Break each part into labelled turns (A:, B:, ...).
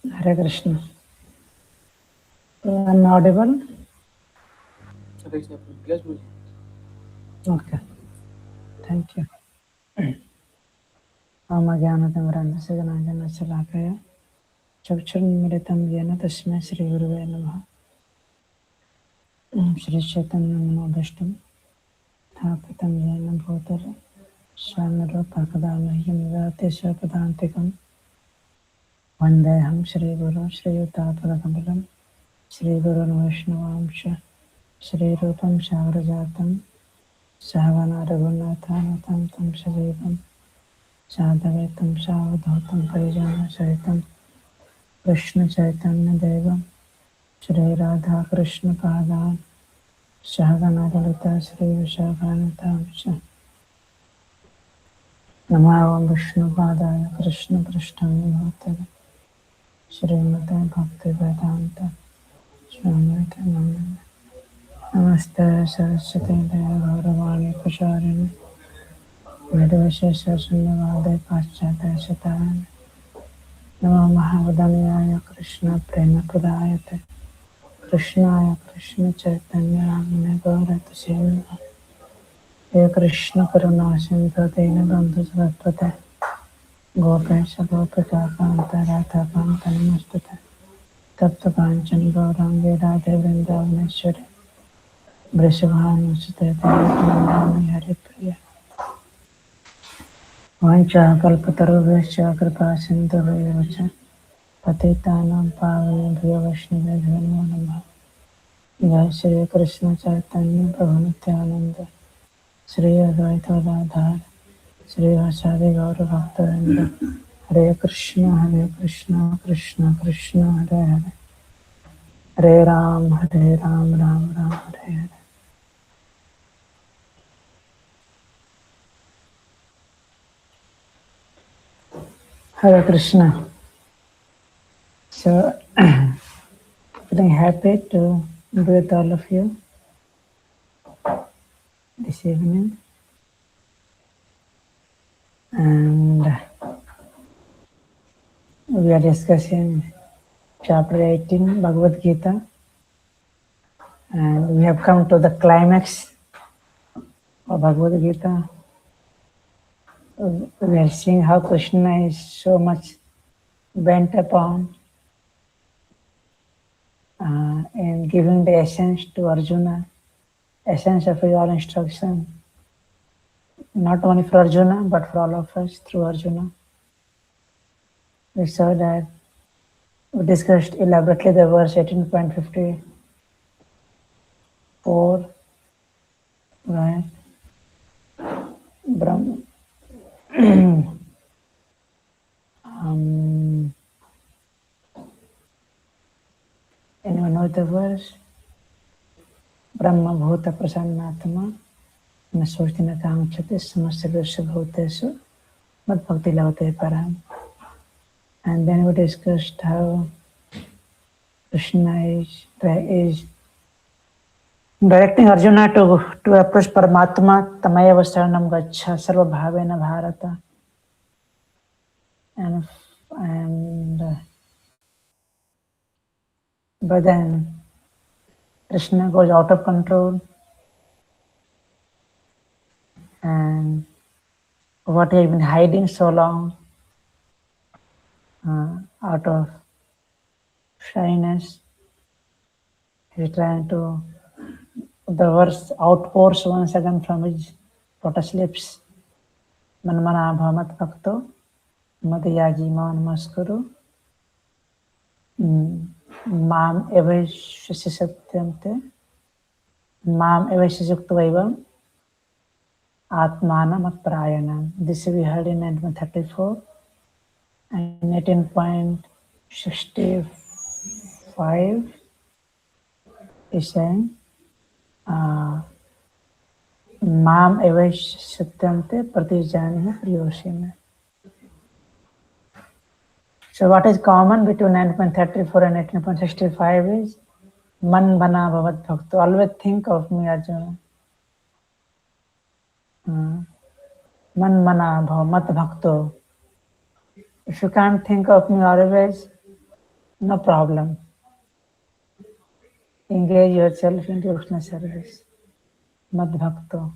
A: Hare Krishna. I'm audible? Okay. Thank you. Om Jnanatimirandasya Gnananjana Chakshurunmilitam Yena Tasmai Shri Gurave Namaha. Shri Chaitanya Manobhishtam Thapitam Yena Bhutale Swamrupa Vati Swapadantikam Vandeham Shri Guru Shri Yutapadakamalam Shri Guru Vaishnavamsha Shri Rupam Sagrajatam Savana Raghunathanam Tam Shajivam Sadhavaitam Savadhotam Parijana Sahitam Krishna Chaitanya Devam Shri Radha Krishna Padam Shahagana Lalita Shri Vishakanatamsha Namavam Vishnu Padaya Krishna Prasthami Bhutale Srimate Bhakti Vedanta Swamite Namane Namaste Saraswati Deva Gauravani Prasharini Vedavashesha Sunyavade Paschate Satarani Namo Mahavadanyaya Krishna Prema Pradayate Krishnaya Krishna Chaitanya Ramane Gaurata Sena He Krishna Karuna Sindhu Dinabandhu Saraswate Gopesha Gopika Kanta Radha Kanta Namastute Tapta Kanchana Gaurangi Radhe Vrindavaneshwari Vrishabhanusute Devatamani Hari Priya Vancha Kalpataruvesha Kripa Sindhu Vacha Patitanam Pavanabhyo Vaishnavabhyo Namo Namaha Jai Shri Krishna Chaitanya Prabhu Nityananda Shri Advaita Gadadhar Shri Vasadi Gaura Bhaktivinoda Hare Krishna Krishna Krishna Hare Hare Hare Ram Ram Ram Hare Hare. Hare Krishna. So feeling happy to be with all of you this evening, and we are discussing chapter 18 Bhagavad Gita, and we have come to the climax of Bhagavad Gita. We are seeing how Krishna is so much bent upon in giving the essence to Arjuna, essence of his all instruction, not only for Arjuna but for all of us through Arjuna. We saw that we discussed elaborately the verse 18.54, right? Brahm, anyone know the verse? Brahma Bhuta Prasannatma न सोचती न कांक्षते समस्त दृश्य भूतेषु मद भक्ति लभते param. And then we discussed how Krishna is directing Arjuna to approach Paramatma, Tamayava Saranam Gaccha Sarva Bhavena Bharata. And but then Krishna goes out of control, and what he had been hiding so long out of shyness, he's trying to, the verse outpours once again from his lotus lips. Manmana bhamat bhakto madhyagi man maskuru mam evashya satyamte mam evashya yuktavaivam atmana mat prayanam. This we heard in 1934 and 18.65 is saying Mam evash satyamte pratijani priyoshime. So what is common between 9.34 and 18.65 is Man bana bhavat bhakto. Always think of me, Arjuna. Man bana bhavat bhakto. If you can't think of me always, no problem. Engage yourself in devotional service. Mad Bhakto.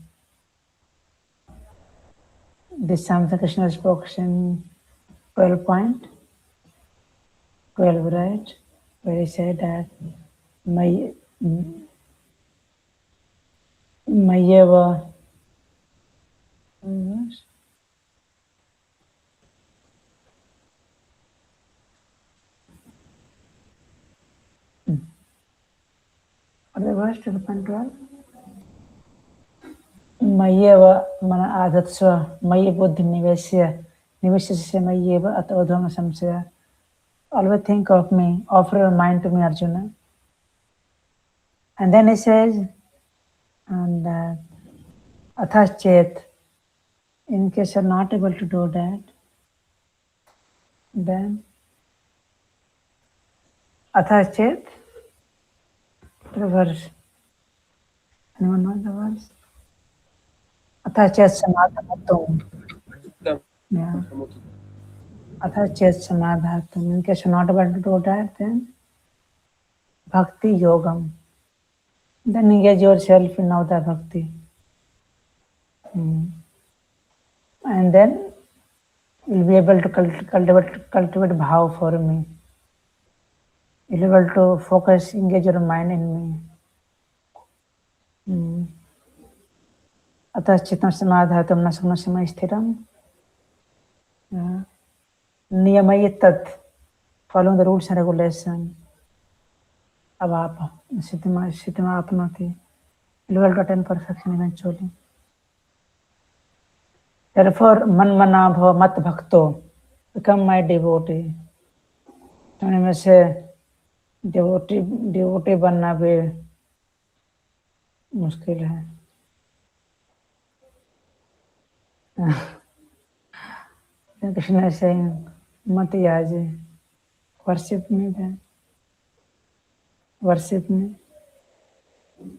A: This something Krishna spoke in 12.12, right? Where he said that Mayeva. What the verse 12.12? Mayeva mana adatsva mayi buddhi nivesya mayeva atodhama samsaya. Always think of me, offer your mind to me, Arjuna. And then he says, and Athaschet, in case you're not able to do that, then Athaschet, the verse. Anyone know the verse? Athaschet samadhanatum. Yeah. Athaschet samadhanatum. In case you're not able to do that, then Bhakti Yogam. Then engage yourself in Navada Bhakti. And then you'll be able to cultivate bhav for me. You'll be able to focus, engage your mind in me. Atah chitam samadhatum na samnasima sthiram. Niyamayat, following the rules and regulations. Ab aap siddhima apnoti. You'll be able to attain perfection eventually. Therefore, manmana bhava mat bhakto, become my devotee. तुमने में से devotee बनना भी मुश्किल है. Krishna is saying, Mati Yaji, worship me then. Worship me.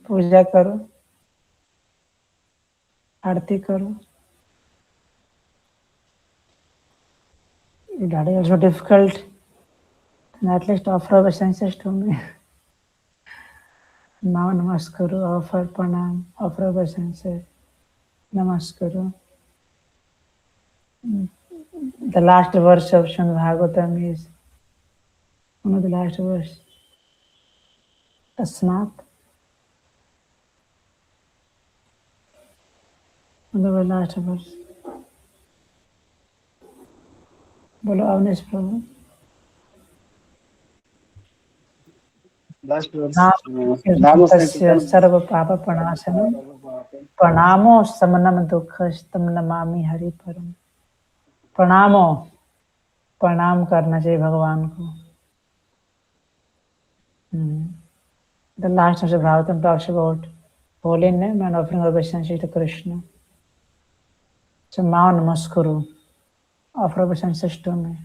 A: पूजा करो, आरती करो. If that is also difficult, then at least offer obeisances to me. Now namaskaru, offer pranam, offer obeisances. Namaskaru. The last verse of Srimad Bhagavatam is one of the last verse. Tasmat. One of the last verse. Bolo Avnish Prabhu.
B: Last verse.
A: Namo sarva papa pranasana. Pranamo samanam dukhastam namami hari param. Pranamo. प्रणाम करना चाहिए भगवान को. The last of the Bhagavatam talks about holy name and offering obeisance to Krishna. So Mao Namaskuru, offer obeisances to me.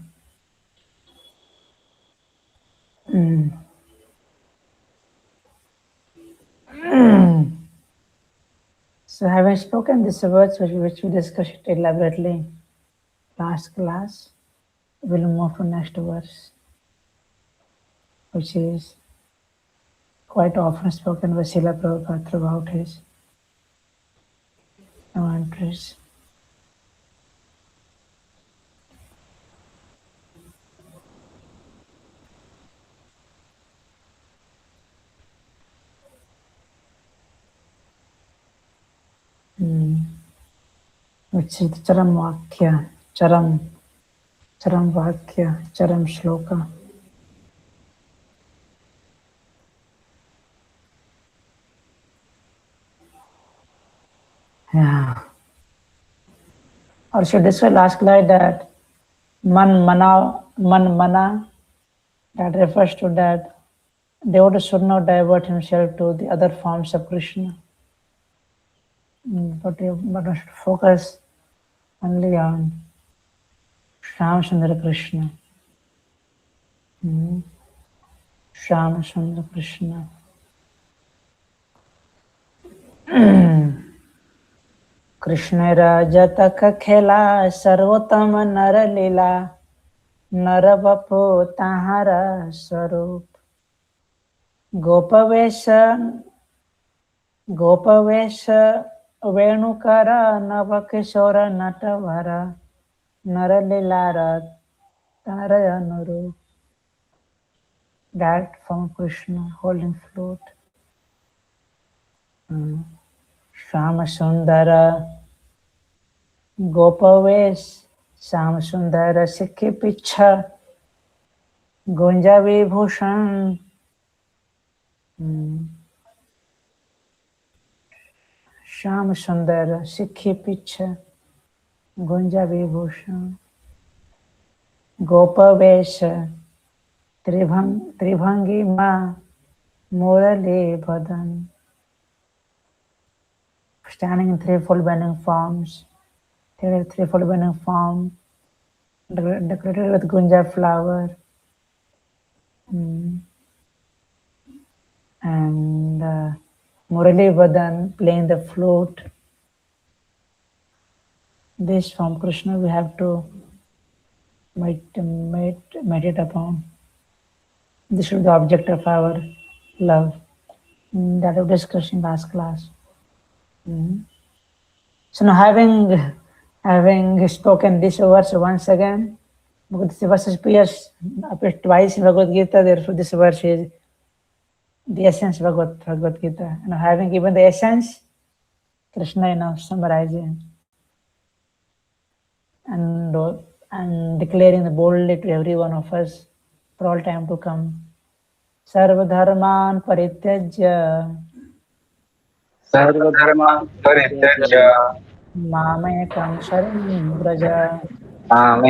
A: So having spoken these words which we discussed elaborately last class, we'll move to next verse, which is quite often spoken by Srila Prabhupada throughout his commentaries. Which is the Charam Vakya, Charam Vakya, Charam Shloka. Yeah. Or should this way last slide that man mana, that refers to that devotee should not divert himself to the other forms of Krishna. But one should focus only on Shyam Sundara Krishna. Shyam Sundara Krishna. Krishna राजा तक खेला सर्वोत्तम नर लीला नर बपो ताहारा स्वरूप। गोपवेश गोपवेश वेणुकर नव किशोर नटवर नर लीलार तारय अनुरूप। That from Krishna holding flute. Shama Sundara Gopavesh Shama Sundara Sikhi Picha Gunja Vibhushan. Shama Sundara Sikhi Picha Gunja Vibhushan Gopavesh Tribhangi Ma Murali Badan. Standing in threefold bending forms, threefold bending form, decorated with gunja flower, and Murali Vadan playing the flute. This from Krishna we have to meditate upon. This should be the object of our love. That we discussed in last class. So now having spoken this verse once again, because this verse appears twice in Bhagavad Gita, therefore this verse is the essence of Bhagavad Gita. And having given the essence, Krishna is now summarizing and declaring boldly to every one of us for all time to come. Sarva dharman parityajya mamekam sharanam vraja aham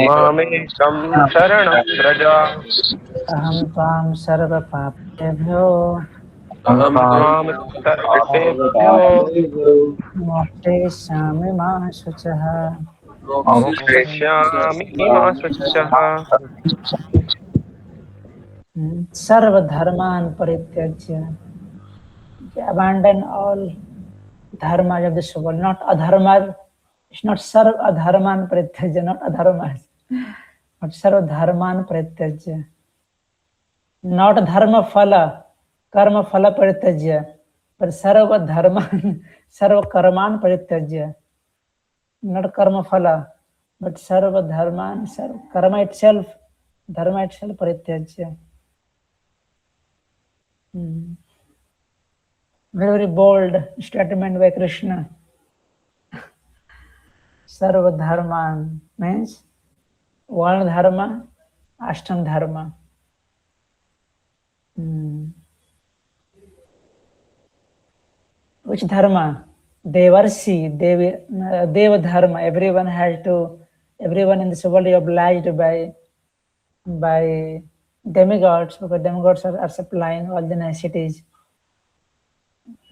A: tvam sarva papebhyo mokshishyami ma shuchaha. Sarva dharman parityajya. Abandon all dharmas of this world, not adharma. It's not sarva adharman parityajya, not adharmas, but sarva dharman parityajya. Not dharma phala, karma phala parityajya, but sarva dharman, sarva karman parityajya. Not karma phala, but sarva dharman, sarva karma itself, dharma itself parityajya. Very, very bold statement by Krishna. Sarva dharman means one dharma, ashtam dharma. Which dharma? Devarsi, Deva dharma. Everyone in this world is obliged by demigods, because demigods are supplying all the niceties.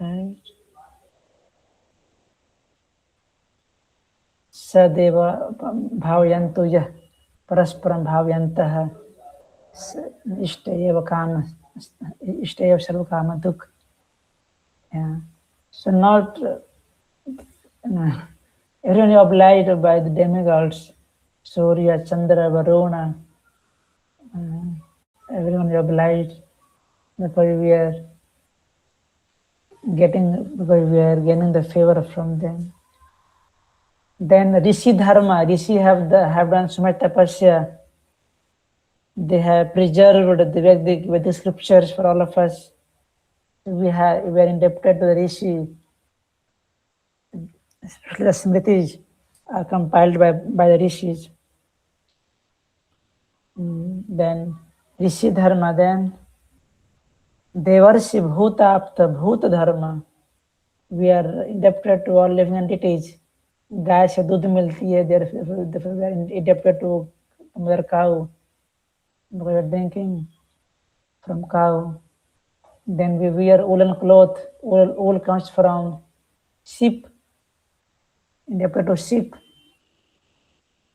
A: Right? Sadeva bhavayantu yah parasparam bhavayantaha ishtayeva sarva kama dukh. Yeah. So not everyone is obliged by the demigods, Surya, Chandra, Varuna. Everyone is obliged because we are gaining the favor from them. Then Rishi Dharma, Rishi have done so much tapasya. They have preserved the Vedic scriptures for all of us. We are indebted to the Rishi. Especially the Smritis are compiled by the Rishis. Then Rishi Dharma, then Devarsi Bhutapta Bhuta Dharma. We are indebted to all living entities. गाय से दूध मिलती है, therefore we are indebted to mother cow. We are drinking from cow. Then we wear woolen cloth. Wool comes from sheep. Indebted to sheep.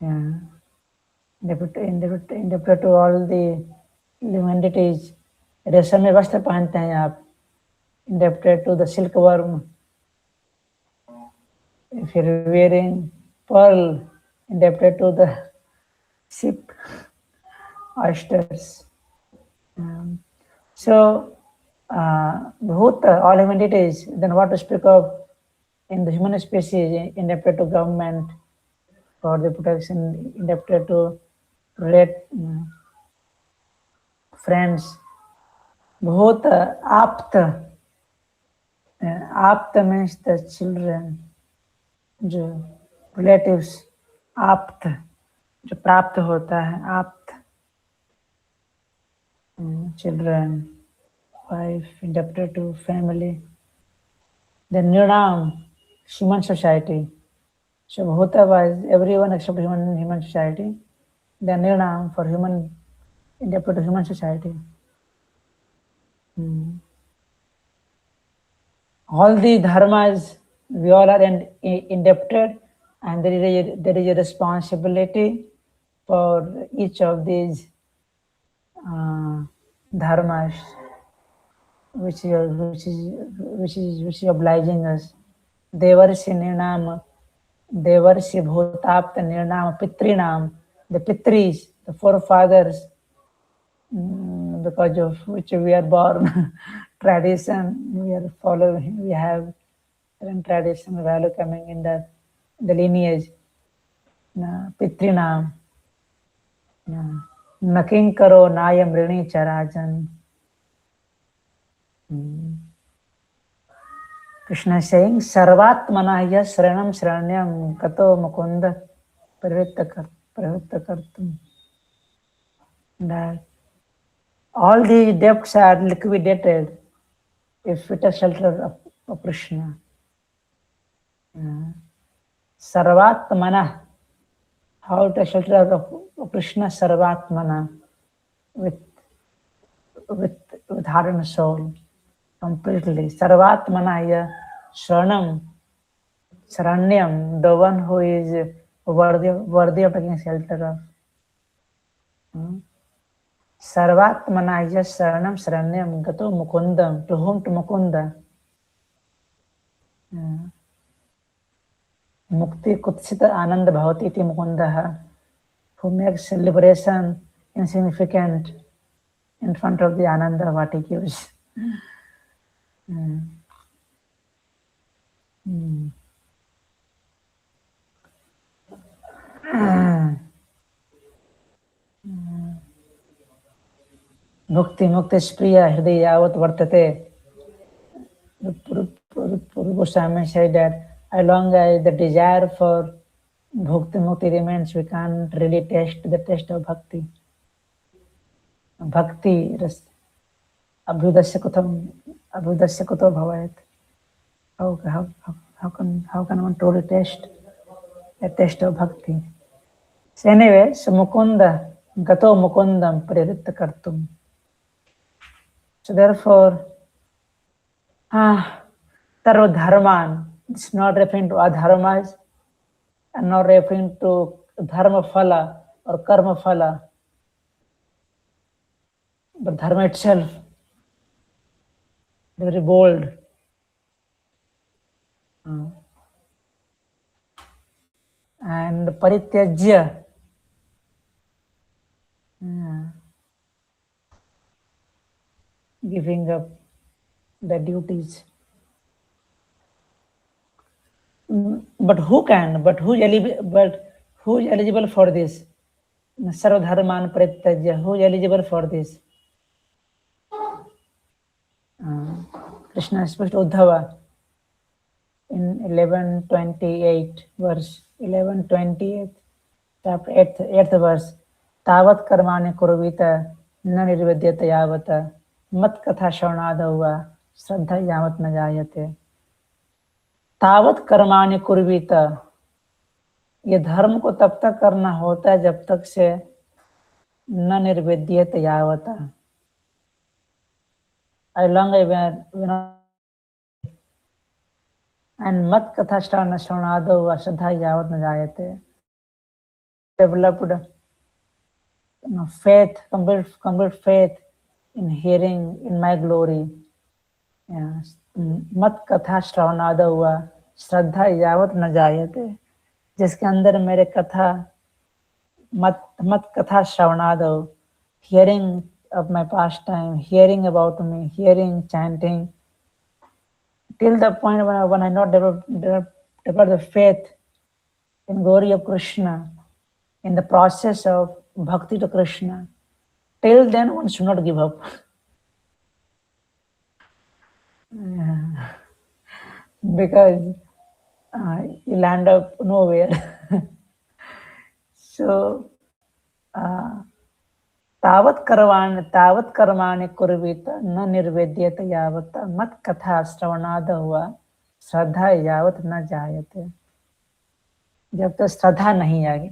A: Yeah. Indebted to all the living entities. रेशम में वस्त्र पहनते हैं आप. Indebted to the silkworm. If you're wearing pearl, indebted to the sheep. oysters. So, Bhuta, all human entities, then what to speak of in the human species, indebted to government for the protection, indebted to relate friends. Bhuta, apta. Apta means the children, जो relatives, आप्त जो प्राप्त होता है, आप्त children, wife, indebted to family. Then Nirnam, human society. So Bhuta was everyone except human society. Then Nirnam for human, indebted to human society. All the dharmas, we all are indebted, and there is a responsibility for each of these dharmas, which is obliging us. Devarshi Nirnam, Devarshi Bhutapta Nirnam, Pitrinam, the Pitris, the forefathers, because of which we are born, tradition, we are following, we have tradition, value coming in the lineage, Pitrinam, Naking Karo Nayam Rini Charajan. Krishna is saying, Sarvatmana ya Sranam Sranyam Kato Mukunda Pravritta Kartum. That all these debts are liquidated if it is shelter of Krishna. Sarvatmana, how to shelter of Krishna, Sarvatmana, with heart and soul, completely. Sarvatmana ya Sharanam, Saranyam, the one who is worthy of taking shelter of. Sarvatmana ya Sharanam Saranyam Gato Mukundam, to whom to Mukunda. Mukti Kutsita Ananda Bhavati Ti Mukundaha, who makes liberation insignificant in front of the Ananda what he gives. Mukti Mukti Spriya Hriday Yavat Vartate. Puru Goswami said that as long as the desire for Bhukti Mukti remains, we can't really taste the taste of Bhakti. Bhakti, Abhyudasya Kuto Bhavayat. How can one truly taste the taste of Bhakti? So anyway, so Mukunda, Gato Mukundam Preritta Kartum. So therefore, Tarva Dharman, it's not referring to adharmas and not referring to dharma phala or karma phala, but dharma itself, very bold. And Parityajya, giving up the duties. But who can? But who is eligible for this? Sarvadharman Parityajya, who is eligible for this? Krishna spoke to Uddhava in 11:28 verse 11:28 chapter 8th verse. Tavat karmani kurvita na nirvidyata yavata mat katha shaunadava श्रद्धा यावत न जायते. तावत कर्माणि कुर्वीत, ये धर्म को तब तक करना होता है जब तक से न निर्विद्यते यावत, as long as we not, and मत कथा श्रवणादो व श्रद्धा यावत न जायते. Developed faith, complete faith in hearing in my glory. मत कथा श्रवणाद हुआ श्रद्धा यावत न जायते, जिसके अंदर मेरे कथा मत कथा श्रवणाद hearing of my pastime, hearing about me, hearing, chanting, till the point when I not developed the faith in glory of Krishna, in the process of bhakti to Krishna, till then one should not give up. Because you land up nowhere. So, तावत् कर्माणि कुर्वीत न निर्वेद्येत यावत् मत कथा श्रवणाद हुआ श्रद्धा यावत् न जायते. जब तक श्रद्धा नहीं आएगी.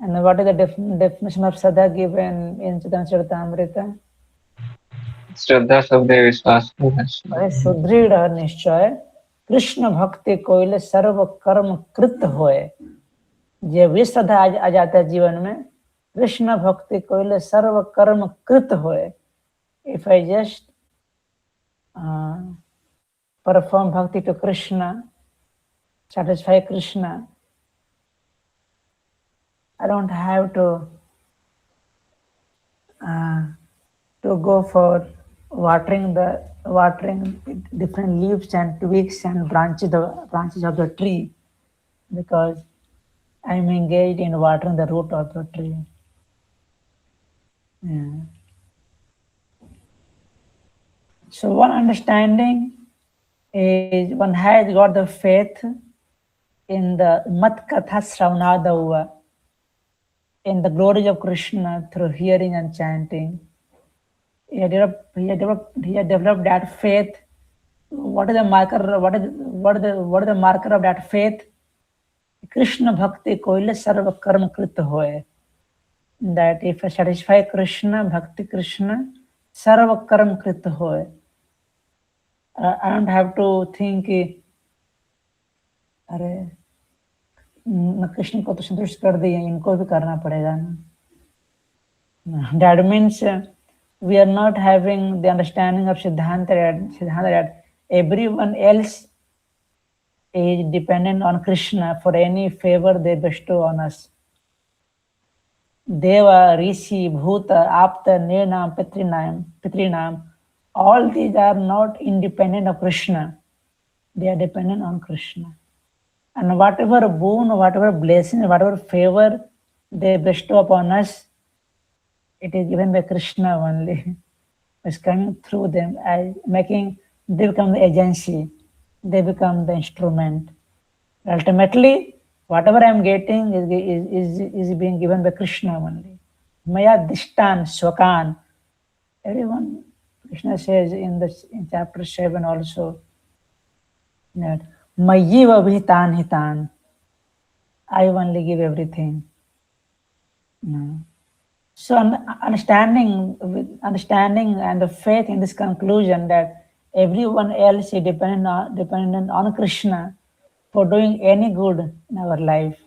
A: And what is the definition of Shraddha given in Chaitanya Charitamrita?
B: Shraddha Sabde Vishwas.
A: सुदृढ़ निश्चय कृष्ण भक्ति कोइल सर्व कर्म कृत होए. जब भी श्रद्धा आ जाता है जीवन में, कृष्ण भक्ति कोइल सर्व कर्म कृत होए. If I just perform bhakti to Krishna, satisfy Krishna, I don't have to go for watering different leaves and twigs and branches of the tree, because I'm engaged in watering the root of the tree. Yeah. So one understanding is one has got the faith in the Mat Katha Sravanada, in the glory of Krishna through hearing and chanting. He had developed that faith. What is the marker? What is the marker of that faith? Krishna Bhakti koile sarva karma krita hoye. That if I satisfy Krishna, Bhakti Krishna, sarva karma krita hoye. I don't have to think, अरे कृष्ण को तो संतुष्ट कर दिए, इनको भी करना पड़ेगा ना. That means we are not having the understanding of Siddhanta that everyone else is dependent on Krishna for any favor they bestow on us. Deva, Rishi, Bhuta, Apta, Nirnam, Pitrinam, all these are not independent of Krishna. They are dependent on Krishna. And whatever boon, whatever blessing, whatever favor they bestow upon us, it is given by Krishna only. It's coming through them, they become the agency, they become the instrument. Ultimately, whatever I am getting is being given by Krishna only. Maya Dishtan Swakan. Everyone, Krishna says in chapter 7 also that Mayiva Bhitan Hitan. I only give everything. No. So understanding and the faith in this conclusion that everyone else is dependent on Krishna for doing any good in our life.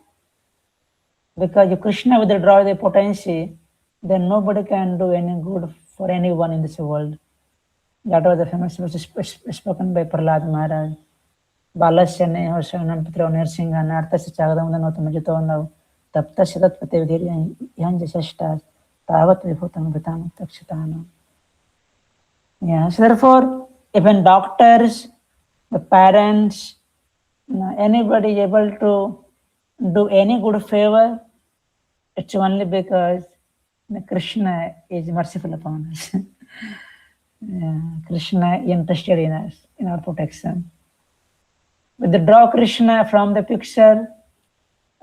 A: Because if Krishna withdraws the potency, then nobody can do any good for anyone in this world. That was the famous verse spoken by Prahlad Maharaj. Balasya neho sharanam pitra nirsingha nartasya chagadamudano tamajito taptasya tatpate vidhirya yanjasashtas tavat vibhutam vritam takshitana. Yeah, so therefore, even doctors, the parents, anybody able to do any good favor, it's only because Krishna is merciful upon us. Krishna is interested in us, in our protection. Withdraw Krishna from the picture,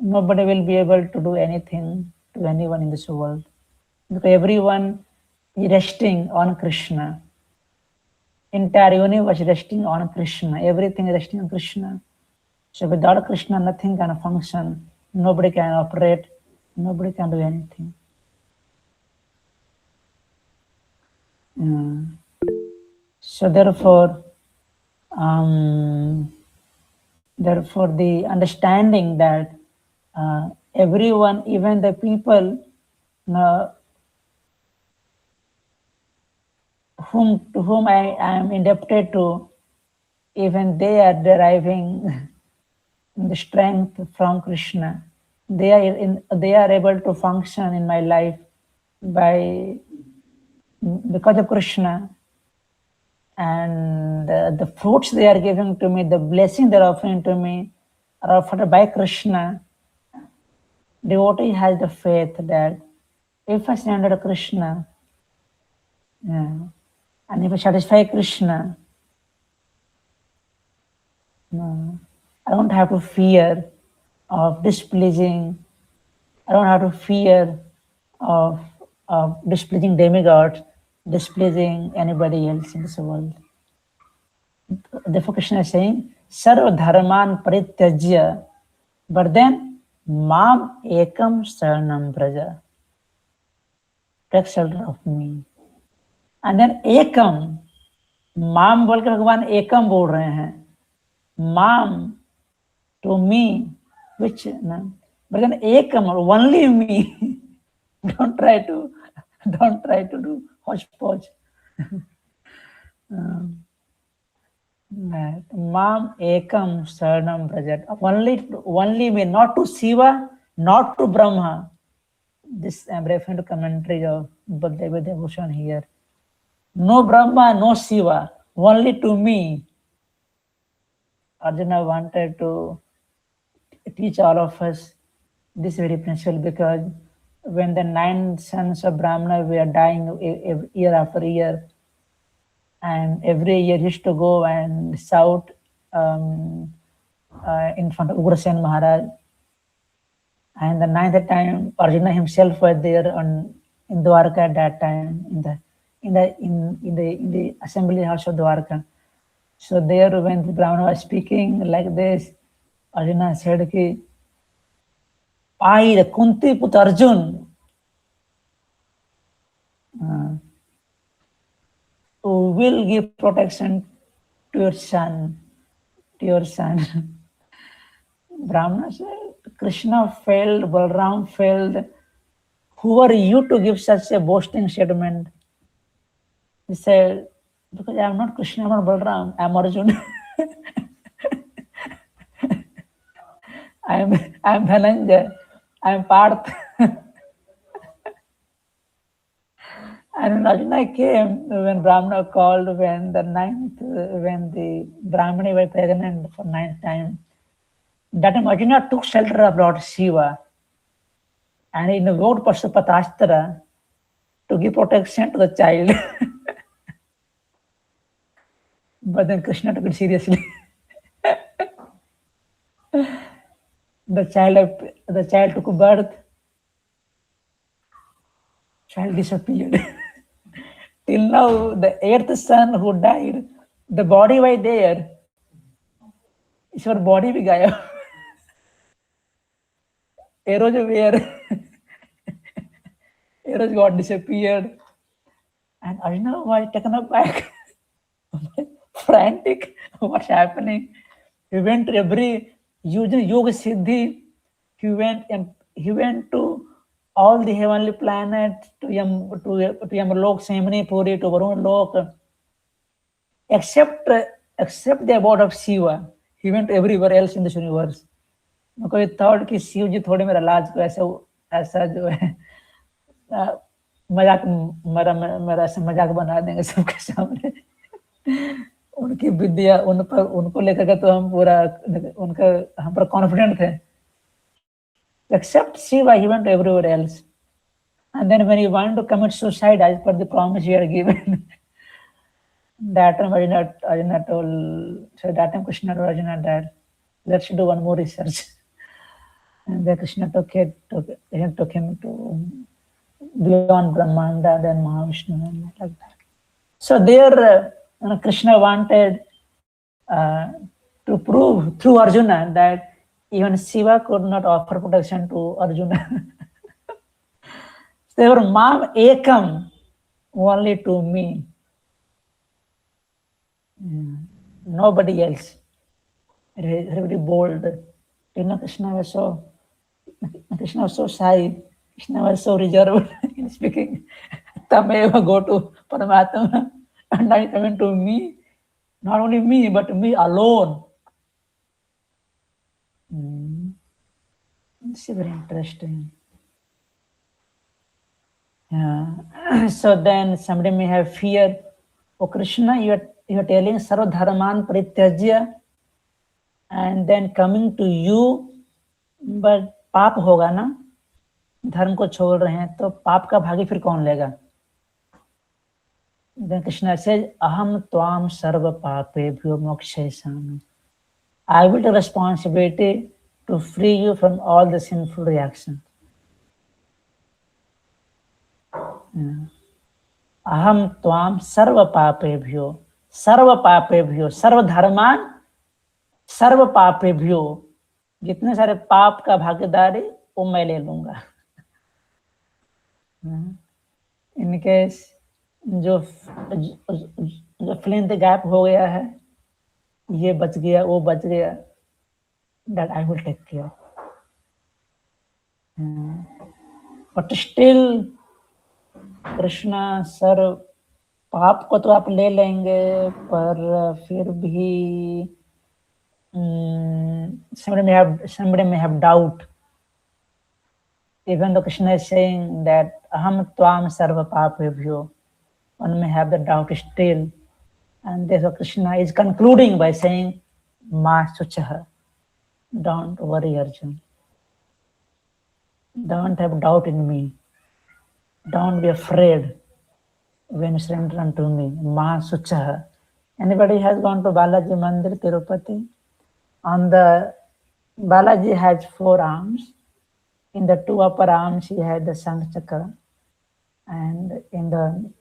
A: nobody will be able to do anything to anyone in this world. Because everyone is resting on Krishna. Entire universe is resting on Krishna. Everything is resting on Krishna. So without Krishna, nothing can function. Nobody can operate. Nobody can do anything. So therefore, the understanding that everyone, even the people to whom I am indebted to, even they are deriving the strength from Krishna. They are able to function in my life by because of Krishna, and the fruits they are giving to me, the blessing they are offering to me, are offered by Krishna. Devotee has the faith that if I surrender to Krishna, yeah, and if I satisfy Krishna, I don't have to fear of displeasing. I don't have to fear of, displeasing demigods, displeasing anybody else in this world. Therefore, Krishna is saying, Sarva Dharman Parityajya, but then Mam Ekam Saranam Braja. Take shelter of me. And then Ekam, Mam बोल के भगवान एकम बोल रहे हैं. Mam, to me, which, no, but then Ekam, only me. Don't try to do hodgepodge. Mam ekam saranam brajat. Only me, not to Shiva, not to Brahma. This I'm referring to commentary of Bhakti Devotion here. No Brahma, no Shiva, only to me. Arjuna wanted to teach all of us this very principle, because when the 9 sons of Brahmana were dying year after year, and every year he used to go and shout in front of Ugrasen Maharaj. And the 9th time, Arjuna himself was there in Dwarka at that time, in the assembly house of Dwarka. So there, when the Brahmana was speaking like this, Arjuna said, "Ki, I, the Kunti Put Arjun, who will give protection to your son, Brahmana said, Krishna failed, Balram failed. Who are you to give such a boasting statement? He said, because I am not Krishna, I am not Balram, I am Arjuna. I am Dhananjay, I am Parth. And Arjuna came when Brahmana called, when the Brahmani were pregnant for 9th time. That time Arjuna took shelter of Lord Shiva and he invoked Pashupatashtra to give protection to the child. But then Krishna took it seriously. The child took birth. Child disappeared. Till now, the 8th son who died, the body was there. Your body भी गायब. Arrows were. Arrows got disappeared. And Arjuna was taken aback. Frantic. What's happening? He went to every Yoga Siddhi. He went to all the heavenly planets, to Yamalok, Semani Puri, to Varun Lok, except the abode of Shiva. He went everywhere else in this universe. because he thought कि शिव जी थोड़े मेरा लाज को ऐसा जो है मजाक मेरा ऐसा मजाक बना देंगे सबके सामने। उनकी विद्या उनको लेकर के तो हम पूरा हम पर कॉन्फिडेंट थे। Except Shiva, he went everywhere else. And then when he wanted to commit suicide, as per the promise he had given, that time Arjuna told, so that time Krishna told Arjuna that let's do one more research. And then Krishna took him to beyond Brahmanda, then Mahavishnu, and like that. So there, Krishna wanted to prove through Arjuna that even Shiva could not offer protection to Arjuna. So they were Mam Ekam, only to me. Nobody else. Very bold. Krishna was so shy. Krishna was so reserved in speaking. Tameva go to Paramatma, and now coming to me. Not only me, but me alone. This is very interesting. So then somebody may have fear. Oh Krishna, you're telling sarva dharman parityajya and then coming to you, but पाप होगा ना, धर्म को छोड़ रहे हैं तो पाप का भागी फिर कौन लेगा? Then Krishna says, aham tvam sarva papebhyo mokshayasami. I will take responsibility to free you from all the sinful reactions. Aham tvam sarva papebhyo, sarva dharman, sarva papebhyo. जितने सारे पाप का भागीदारी वो मैं ले लूंगा. In case जो फ्लिंट गैप हो गया है, ये बच गया, वो बच गया, that I will take care. But still Krishna sir पाप को तो आप ले लेंगे, पर फिर भी somebody may have doubt. Even though Krishna is saying that aham tvam sarva papebhyo, one may have the doubt still. And therefore Krishna is concluding by saying, ma suchaha, don't worry Arjun. Don't have doubt in me. Don't be afraid when you surrender unto me. Ma suchaha. Anybody has gone to Balaji Mandir, Tirupati? On the Balaji has 4 arms. In the 2 upper arms he had the Sangh Chakra, and in the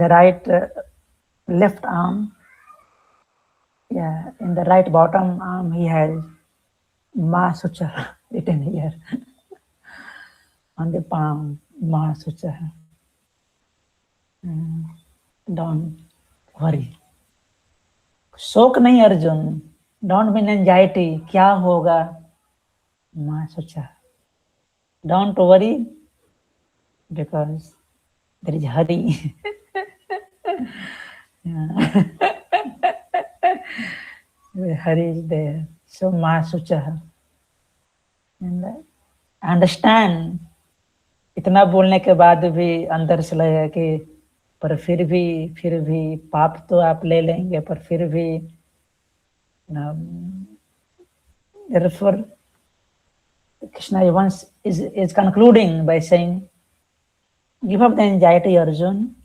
A: right left arm, in the right bottom arm he has Ma Sucha written here on the palm, Ma Sucha. Don't worry. शोक नहीं Arjun, don't be in anxiety, क्या होगा? Ma Sucha. Don't worry, because there is Hari. Hari is there. So Ma Sucha. And understand, इतना बोलने के बाद भी अंदर से लगेगा कि पर फिर भी पाप तो आप ले लेंगे, पर फिर भी therefore Krishna once is concluding by saying, give up the anxiety, Arjun.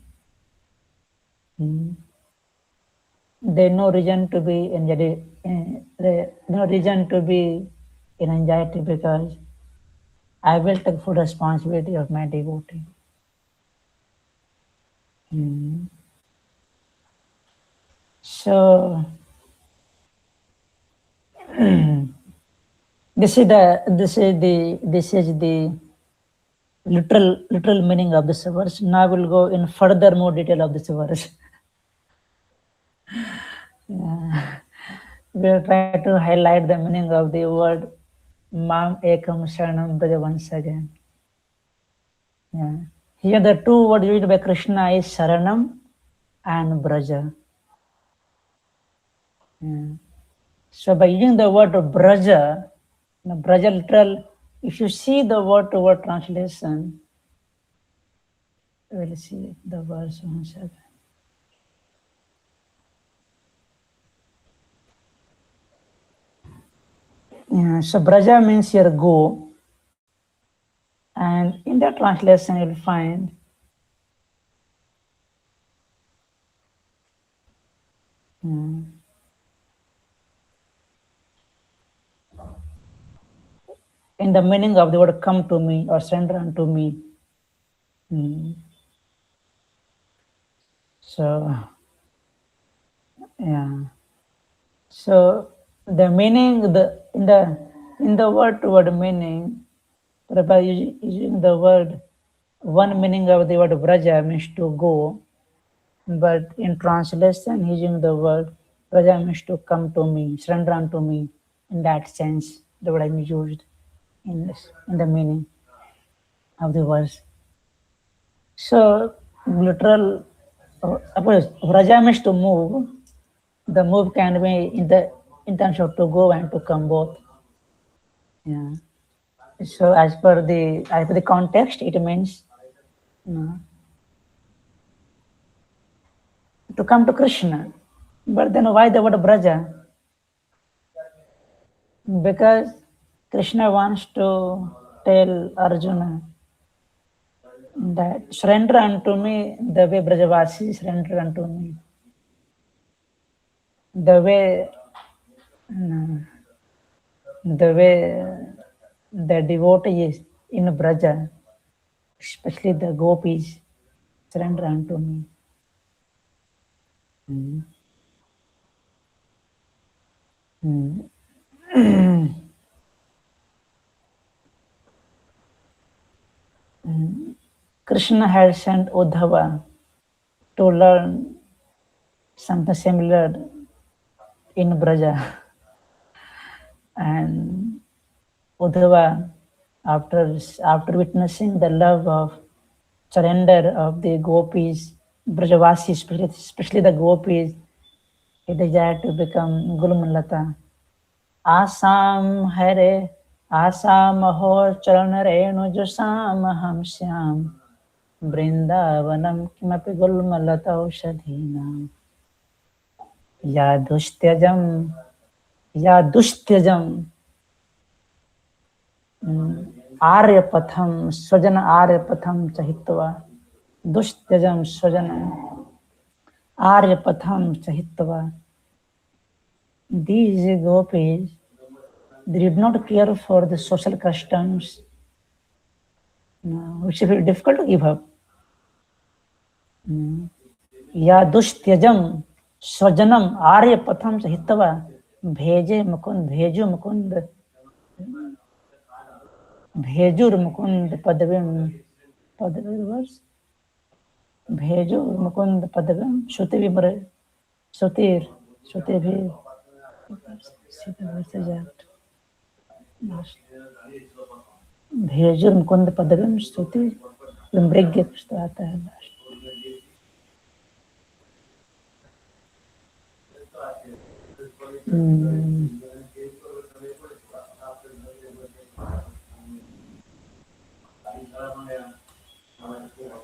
A: There's no reason to be anxiety, no reason to be in anxiety, because I will take full responsibility of my devotee. So this is the literal meaning of this verse. Now we'll go in further more detail of this verse. We'll try to highlight the meaning of the word Mam Ekam Sharanam Braja once again. Here the 2 words used by Krishna is Sharanam and Braja. So by using the word Braja, Braja literal, if you see the word to word translation, we'll see the verse once again. So Braja means here go, and in the translation you'll find in the meaning of the word come to me or surrender unto me. So the meaning, in the word to word meaning, by using the word, one meaning of the word Braja means to go, but in translation using the word Braja means to come to me, surrender unto me. In that sense, the word I used in the meaning of the verse. So literal, Braja means to move. The move can be in terms of to go and to come both. So as per the context, it means to come to Krishna. But then why the word Braja? Because Krishna wants to tell Arjuna that surrender unto me the way Brajavasi surrender unto me. The way the devotees in Braja, especially the gopis, surrender unto me. Krishna had sent Uddhava to learn something similar in Braja. And Uddhava, after witnessing the love of surrender of the gopis, Brajavasis, especially the gopis, he desired to become Gulmalata. Asam Hare, Asam Ho Charan Renu Jusam Ham Syam, Vrindavanam Kimapi Gulmalata Ushadhinam. Yadustyajam, Yadustyajam, Aryapatham, Swajana Aryapatham Chahitva, Dustyajam Swajana Aryapatham Chahitva. These gopis, they did not care for the social customs, which is very difficult to give up. Yadustyajam Swajanam Aryapatham Chahitva, Bheje Mukund, Bheju Mukund, Bhejur Mukund Padavim, Padavim, Bhejur Mukund Padavim, Shuti Vimre, Sutir, Shuti Bhi, भेजुर Mukund पदविम स्तुति विमृग्य कुछ तो आता है last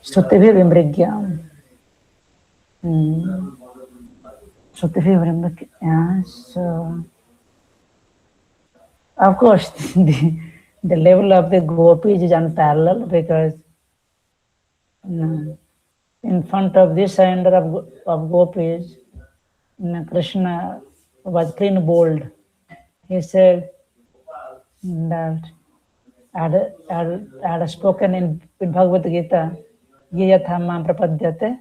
A: स्तुति भी विमृग्याम स्तुति भी विमृग्याम. So of course the level of the gopis is unparalleled, because in front of this surrender of gopis, Krishna was clean bold. He said that had spoken in Bhagavad Gita, ye yatha mam prapadyate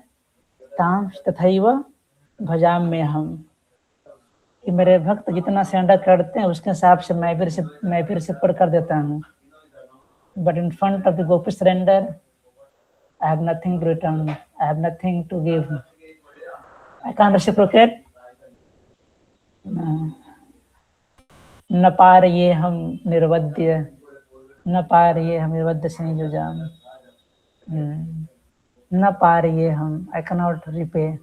A: tam tathaiva bhajam me ham. कि मेरे भक्त जितना सेंडा करते हैं उसके हिसाब से मैं फिर से पर कर देता हूँ. But in front of the gopi surrender, I have nothing to return. I have nothing to give. I can't reciprocate. न पार ये हम निर्वद्य, न पार ये हम निर्वद्य संयुजाम. न पार ये हम, I cannot repay.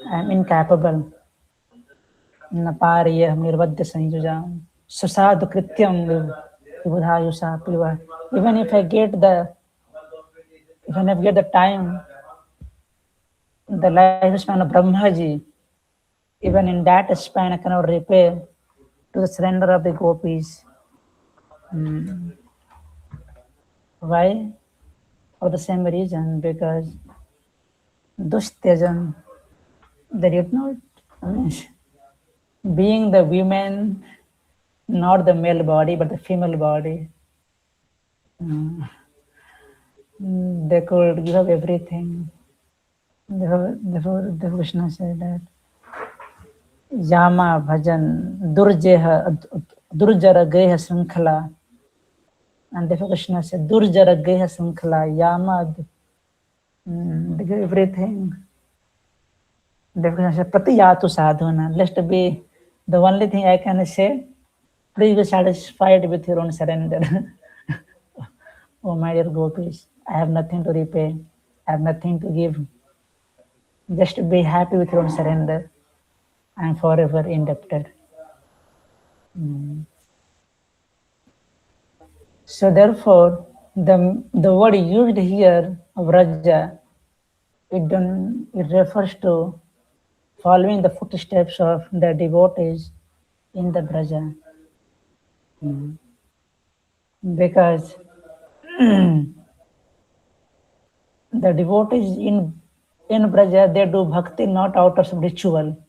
A: I am incapable. न पार ये हम निर्वद्य संयुजाम. Susadhu krityam vibhudhayusa piva. Even if I get the time, the lifespan of Brahmaji, even in that span I cannot repay to the surrender of the gopis. Why? For the same reason, because Dustyajam, they did not, being the women, not the male body, but the female body, they could give up everything. Therefore, the Krishna said that Yama Bhajan Durjara Greha Sankhala. And therefore Krishna said Durjara Greha Sankhala, Yama, they give everything. Therefore Krishna said Pratiyatu Sadhana. Lest be the only thing I can say, please be satisfied with your own surrender. Oh my dear gopis, I have nothing to repay, I have nothing to give. Just be happy with your own surrender. I am forever indebted. So therefore, the word used here, Vraja, it refers to following the footsteps of the devotees in the Braja. Because the devotees in Braja, they do bhakti not out of ritual.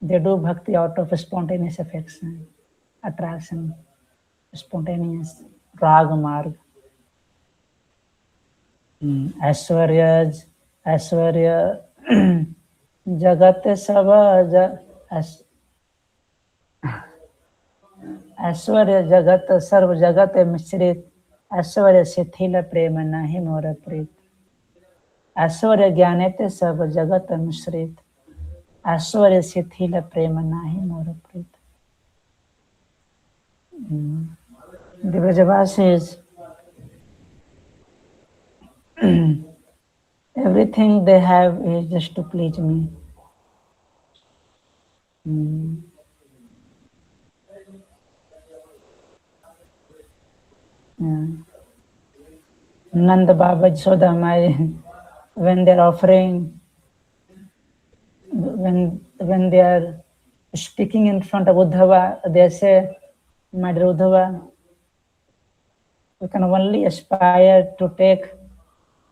A: They do bhakti out of spontaneous affection, attraction, spontaneous raga marg. ऐश्वर्य जगत सब ऐश्वर्य जगत सर्व जगत मिश्रित ऐश्वर्य शिथिल प्रेम नहीं मोर प्रीत ऐश्वर्य ज्ञानेते सब जगत मिश्रित ऐश्वर्य शिथिल प्रेम नाही मोर प्रीत. The Brajavasis, everything they have is just to please me. Nanda Baba Yashoda Mai, when they're offering, when they are speaking in front of Uddhava, they say, my dear Uddhava, you can only aspire to take,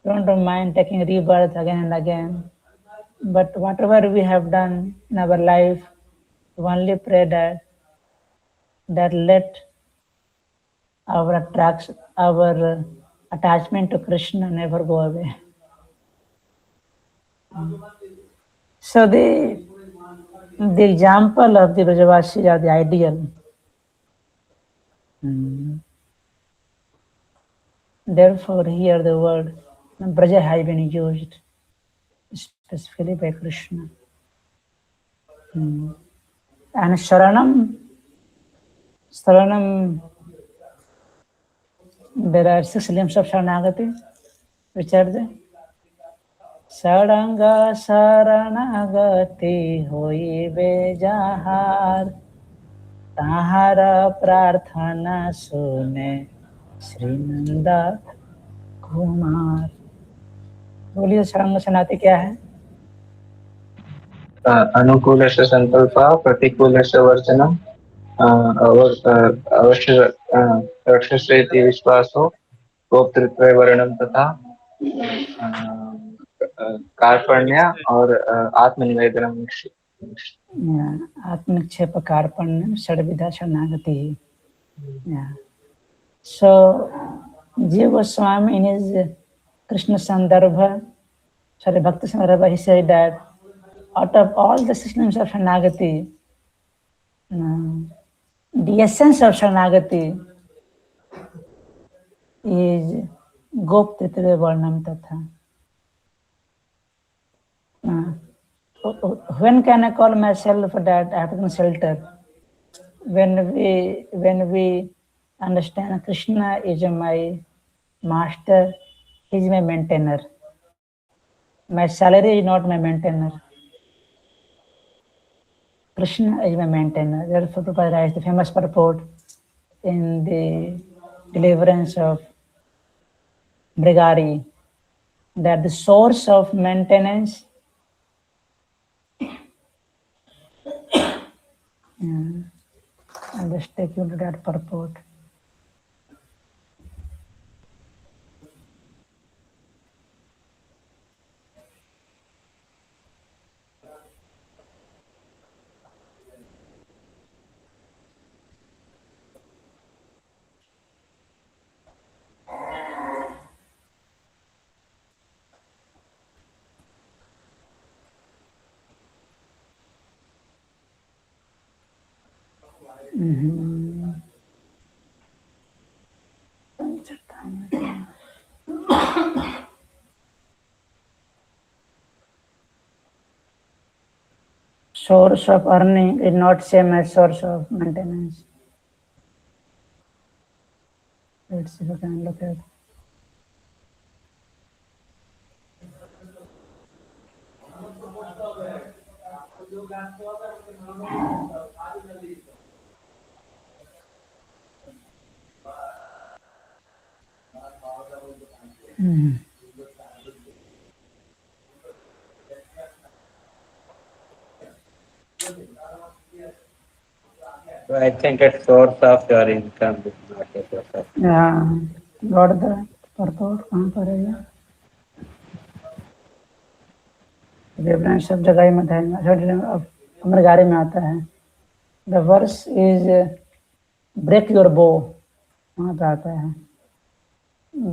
A: don't mind taking rebirth again and again. But whatever we have done in our life, we only pray that let our attachment to Krishna never go away. So the example of the Brajavasis are the ideal. Therefore, here the word Braja has been used specifically by Krishna. And Sharanam, there are 6 limbs of Sharanagati, which are the Saranga Saranagati hoibe jahar tahara prarthana sune Srinanda Kumar. बोलिए शरण शरणागति क्या है?
B: अनुकूलस्य संकल्पः प्रतिकूलस्य वर्जनम् अवश्य रक्षसे इति विश्वासो गोप्तृत्वे वर्णम तथा कार्पण्य और आत्मनिवेदनम.
A: आत्मनिक्षेप कार्पण्य षड्विधा शरणागति. So Jiva Goswami in his Krishna Sandarbha, Bhakti Sandarbha, he said that out of all the 6 names of Sharanagati, the essence of Sharanagati is Goptritve Varnam Tatha. When can I call myself that I have taken shelter? When we understand Krishna is my master, he is my maintainer. My salary is not my maintainer. Krishna is my maintainer. Therefore, Prabhupada writes the famous purport in the deliverance of Brigari, that the source of maintenance I'll just take you to that purport. Source of earning is not same as source of maintenance. Let's see if we can look at.
C: So I think it's source of your income is not a source of.
A: God the purport कहाँ पर है ये? Reference सब जगह ही मत है। अब हमारे गाड़ी में आता है। The verse is break your bow, वहाँ पे आता है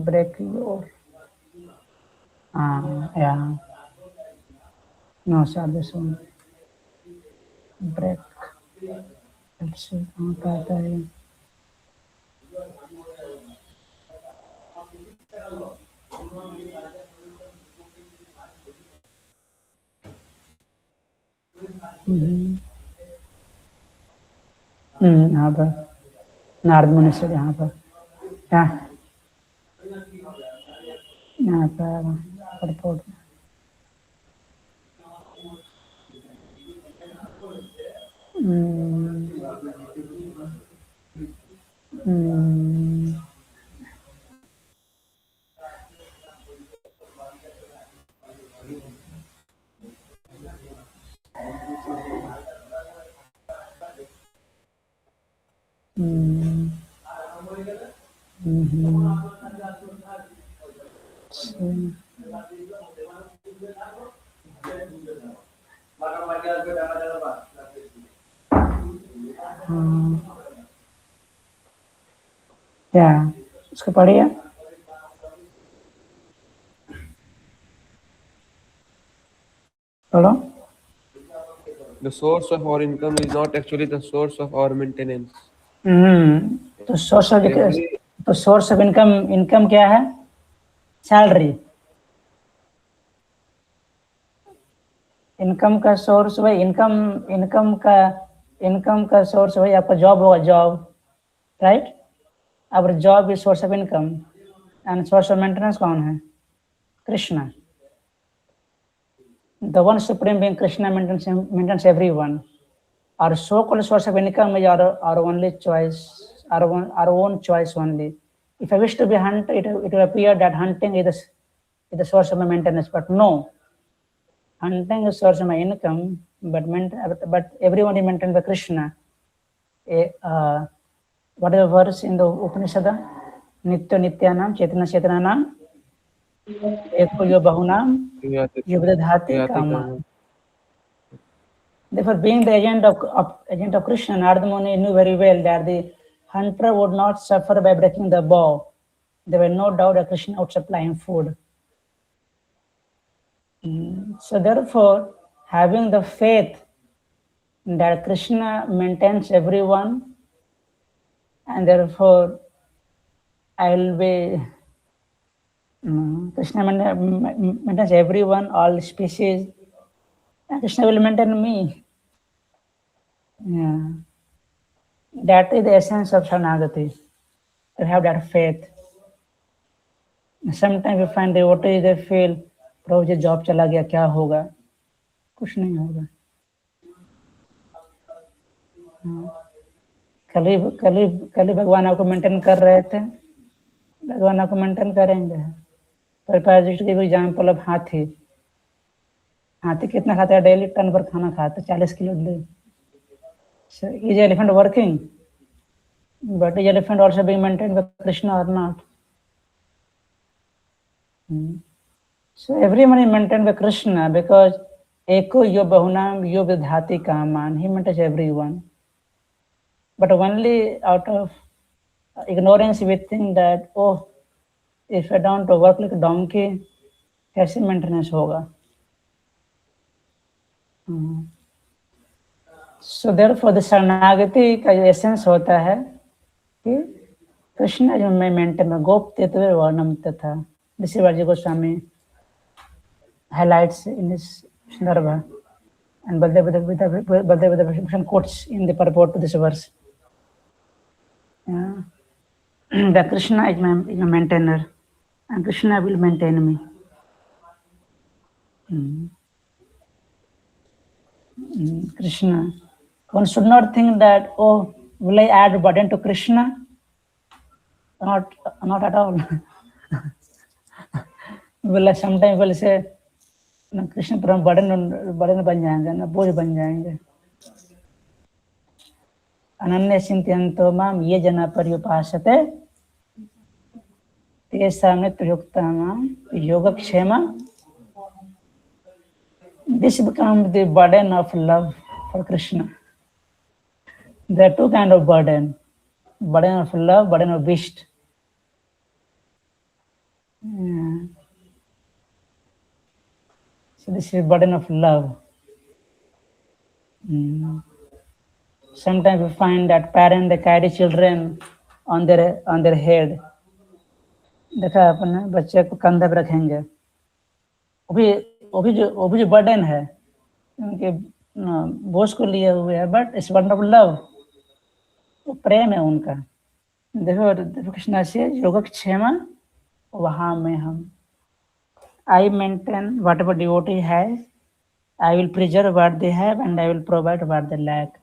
A: ब्रेक योर, या no sir this one break, let's see कहाँ पे आता है ये? यहाँ पर नारद मुनि से, यहाँ पर क्या यहाँ पर purport क्या उसको पढ़िए। पढ़ो।
D: The source of our income is not actually the source of our maintenance.
A: तो सोर्स ऑफ
D: Every-
A: तो सोर्स ऑफ इनकम क्या है? सैलरी। इनकम का सोर्स भाई इनकम का सोर्स भाई आपका जॉब होगा, जॉब, राइट? अब job is source of income and source of maintenance कौन है? Krishna. The one supreme being Krishna maintains everyone. Our so-called source of income is our only choice, our own choice only. If I wish to be hunter, it will appear that hunting is the source of my maintenance, but no, hunting is source of my income, but everyone is maintained by Krishna. What is the verse in the Upanishad? Nitya Nityanam Chaitanya Chaitanyanam Eko Yo Bahunam Yubdadhati Kama. Therefore, being the agent of Krishna, Narada Muni knew very well that the hunter would not suffer by breaking the bow. There were no doubt that Krishna would supply him food. So therefore, having the faith that Krishna maintains everyone, and therefore I will be Krishna maintains everyone, all species, and Krishna will maintain me. Yeah. That is the essence of Sharanagati, to have that faith. Sometimes we find devotees, they feel, प्रभु जी job चला गया, क्या होगा? कुछ नहीं होगा। कल ही भगवान आपको मेंटेन कर रहे थे, भगवान आपको मेंटेन करेंगे। प्रभुपाद जी की एग्जाम्पल ऑफ हाथी कितना खाता है? डेली टन पर खाना खाता है, 40 kilo daily. So is elephant working? But is elephant also being maintained by Krishna or not? So everyone is maintained by Krishna because Eko Yo Bahunam Yo Vidhati Kaman. He maintains everyone. But only out of ignorance we think that, oh, if I don't work like a donkey, कैसे maintenance होगा? So therefore the Sharanagati का essence होता है कि कृष्ण जो मैं maintain में गोप्यत्वे वर्णम तथा। This is what Jiva Goswami highlights in his Sandarbha, and Baldev quotes in the purport to this verse. The Krishna is my maintainer, and Krishna will maintain me. Krishna. One should not think that, oh, will I add burden to Krishna? Not at all. बोला sometime बोले से ना कृष्ण परम बड़न बन जाएंगे ना बोझ बन जाएंगे। अनन्य चिंतयन्तो माम ये जना पर्युपासते तेषां नित्ययुक्तानां योगक्षेम। This becomes the burden of love for Krishna. There are two kind of burden of love, burden of wish. So this is burden of love. Sometimes we find that parents, they carry children on their head. देखा अपने बच्चे को कंधे पर रखेंगे, वो भी जो बर्डन है उनके बोझ को लिए हुए है, but it's burden of love, वो प्रेम है उनका। देखो कृष्णा से योगक्षेम वहां में हम I maintain whatever devotee has, I will preserve what they have and I will provide what they lack.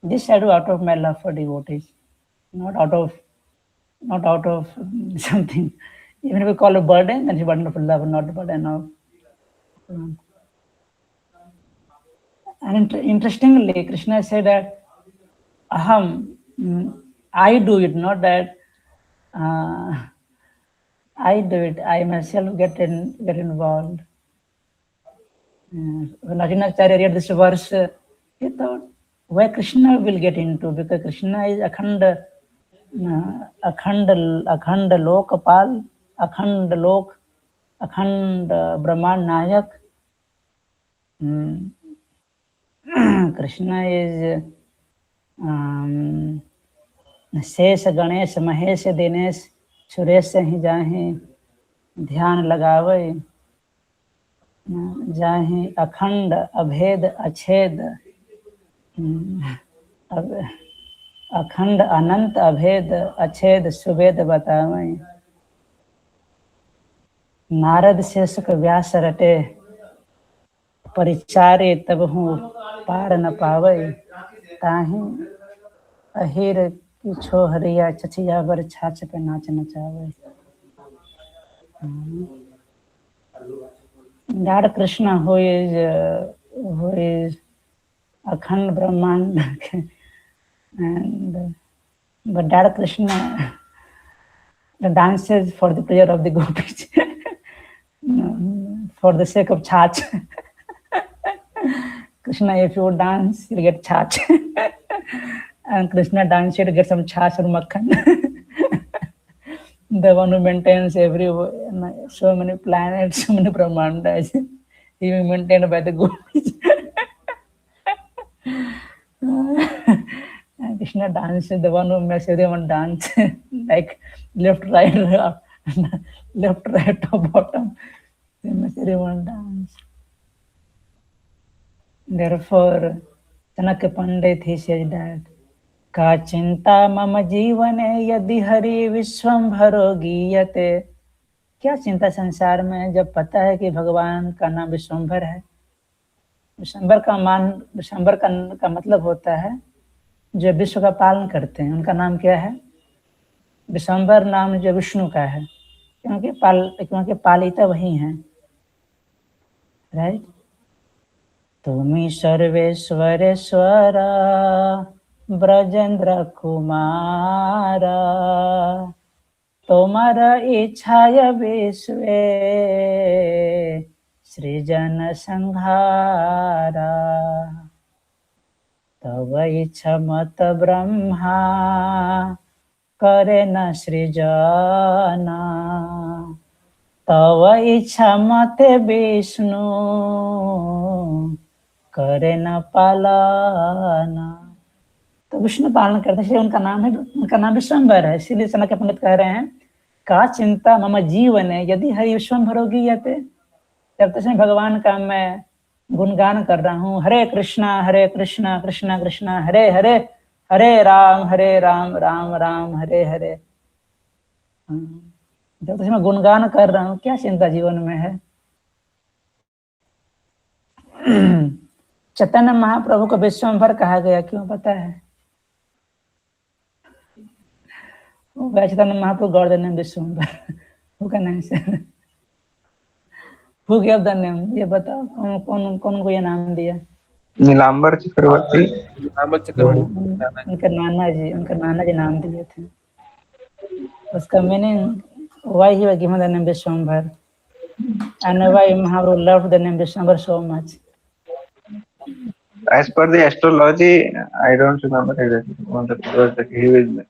A: This I do out of my love for devotees, not out of something. Even if we call it burden, then it's burden of love, not burden of. And interestingly, Krishna said that aham, I do it, not that I do it. I myself get involved. When Ajinacharya read this verse, he thought, where Krishna will get into, because Krishna is Akhanda Lokapal, Akhanda Brahman Nayak. Krishna is शेष गणेश महेश दिनेश सुरेश ही जाहे ध्यान लगावे, जाहे अखंड अभेद अछेद, अखंड अनंत अभेद अछेद सुवेद बतावे। नारद शेषक व्यास रटे, परिचारे तब हूँ पार न पावे, ताही अहिर की छोहरिया चचिया बर छाछ पे नाच नचावे। Lord Krishna, who is Akhand Brahman, and but Lord Krishna dances for the pleasure of the gopis, for the sake of chach. Krishna, if you dance, you'll get chach. And Krishna dance, to get some chach or makhan. The one who maintains so many planets, so many brahmandas, he will maintained by the gopis. And Krishna dances, the one who makes everyone dance, like left, right, top, bottom. He makes everyone dance. Therefore, Chanakya Pandit, he says that, का चिंता मम जीवने यदि हरि विश्वम्भरो गीयते। क्या चिंता संसार में, जब पता है कि भगवान का नाम विश्वम्भर है। विश्वम्भर का मतलब होता है जो विश्व का पालन करते हैं, उनका नाम क्या है? विश्वम्भर नाम जो विष्णु का है, क्योंकि पालिता वही हैं, राइट। तुमी सर्वेश्वरेश्वरा ब्रजेंद्र कुमारा, तुम्हारा इच्छाय विश्वे सृजन संहारा। तब इच्छा मत ब्रह्मा करे न सृजना, तब इच्छा मत विष्णु करे न पालना। तो विष्णु पालन करते हैं, उनका नाम विश्वम्भर है। इसीलिए चाणक्य पंडित कह रहे हैं, का चिंता मम जीवन है यदि हरि विश्वम्भर होगी यते। जब तक भगवान का मैं गुणगान कर रहा हूँ, हरे कृष्णा कृष्णा कृष्णा हरे हरे, हरे राम राम राम हरे हरे। जब तक मैं गुणगान कर रहा हूँ, क्या चिंता जीवन में है। चैतन्य महाप्रभु को विश्वम्भर कहा गया, क्यों पता है? Chaitanya Mahaprabhu got the name Vishwambhar, who can answer? Who give the name, ये बताओ कौन कौन कौन को ये नाम दिया?
B: नीलांबर चक्रवर्ती।
D: रामत चक्रवर्ती।
A: उनके नाना जी नाम दिए थे। उसका meaning why he was given the name Vishwambar and why Mahaprabhu loved the name Vishwambar so much.
B: As per the astrology, I don't remember exactly what was that he will.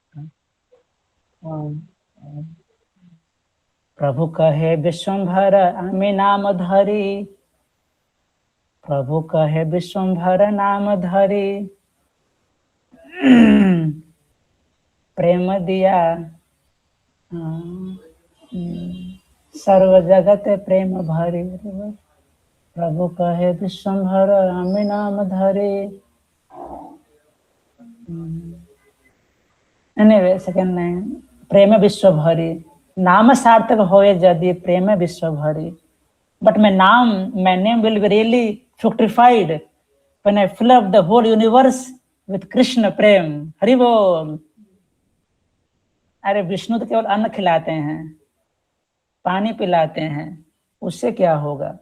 A: प्रभु कहे विश्वम्भर आमे नाम धरी, प्रभु कहे विश्वम्भर नाम धरी, प्रेम दिया सर्व जगत प्रेम भरी। प्रभु कहे विश्वम्भर आमे नाम धरी। Anyway, second line, प्रेम विश्व भरी, नाम सार्थक होए यदि प्रेम विश्व भरी। But my name will be really fructified when I fill up the whole universe with Krishna प्रेम। हरि बोल। अरे विष्णु तो केवल अन्न खिलाते हैं, पानी पिलाते हैं, उससे क्या होगा?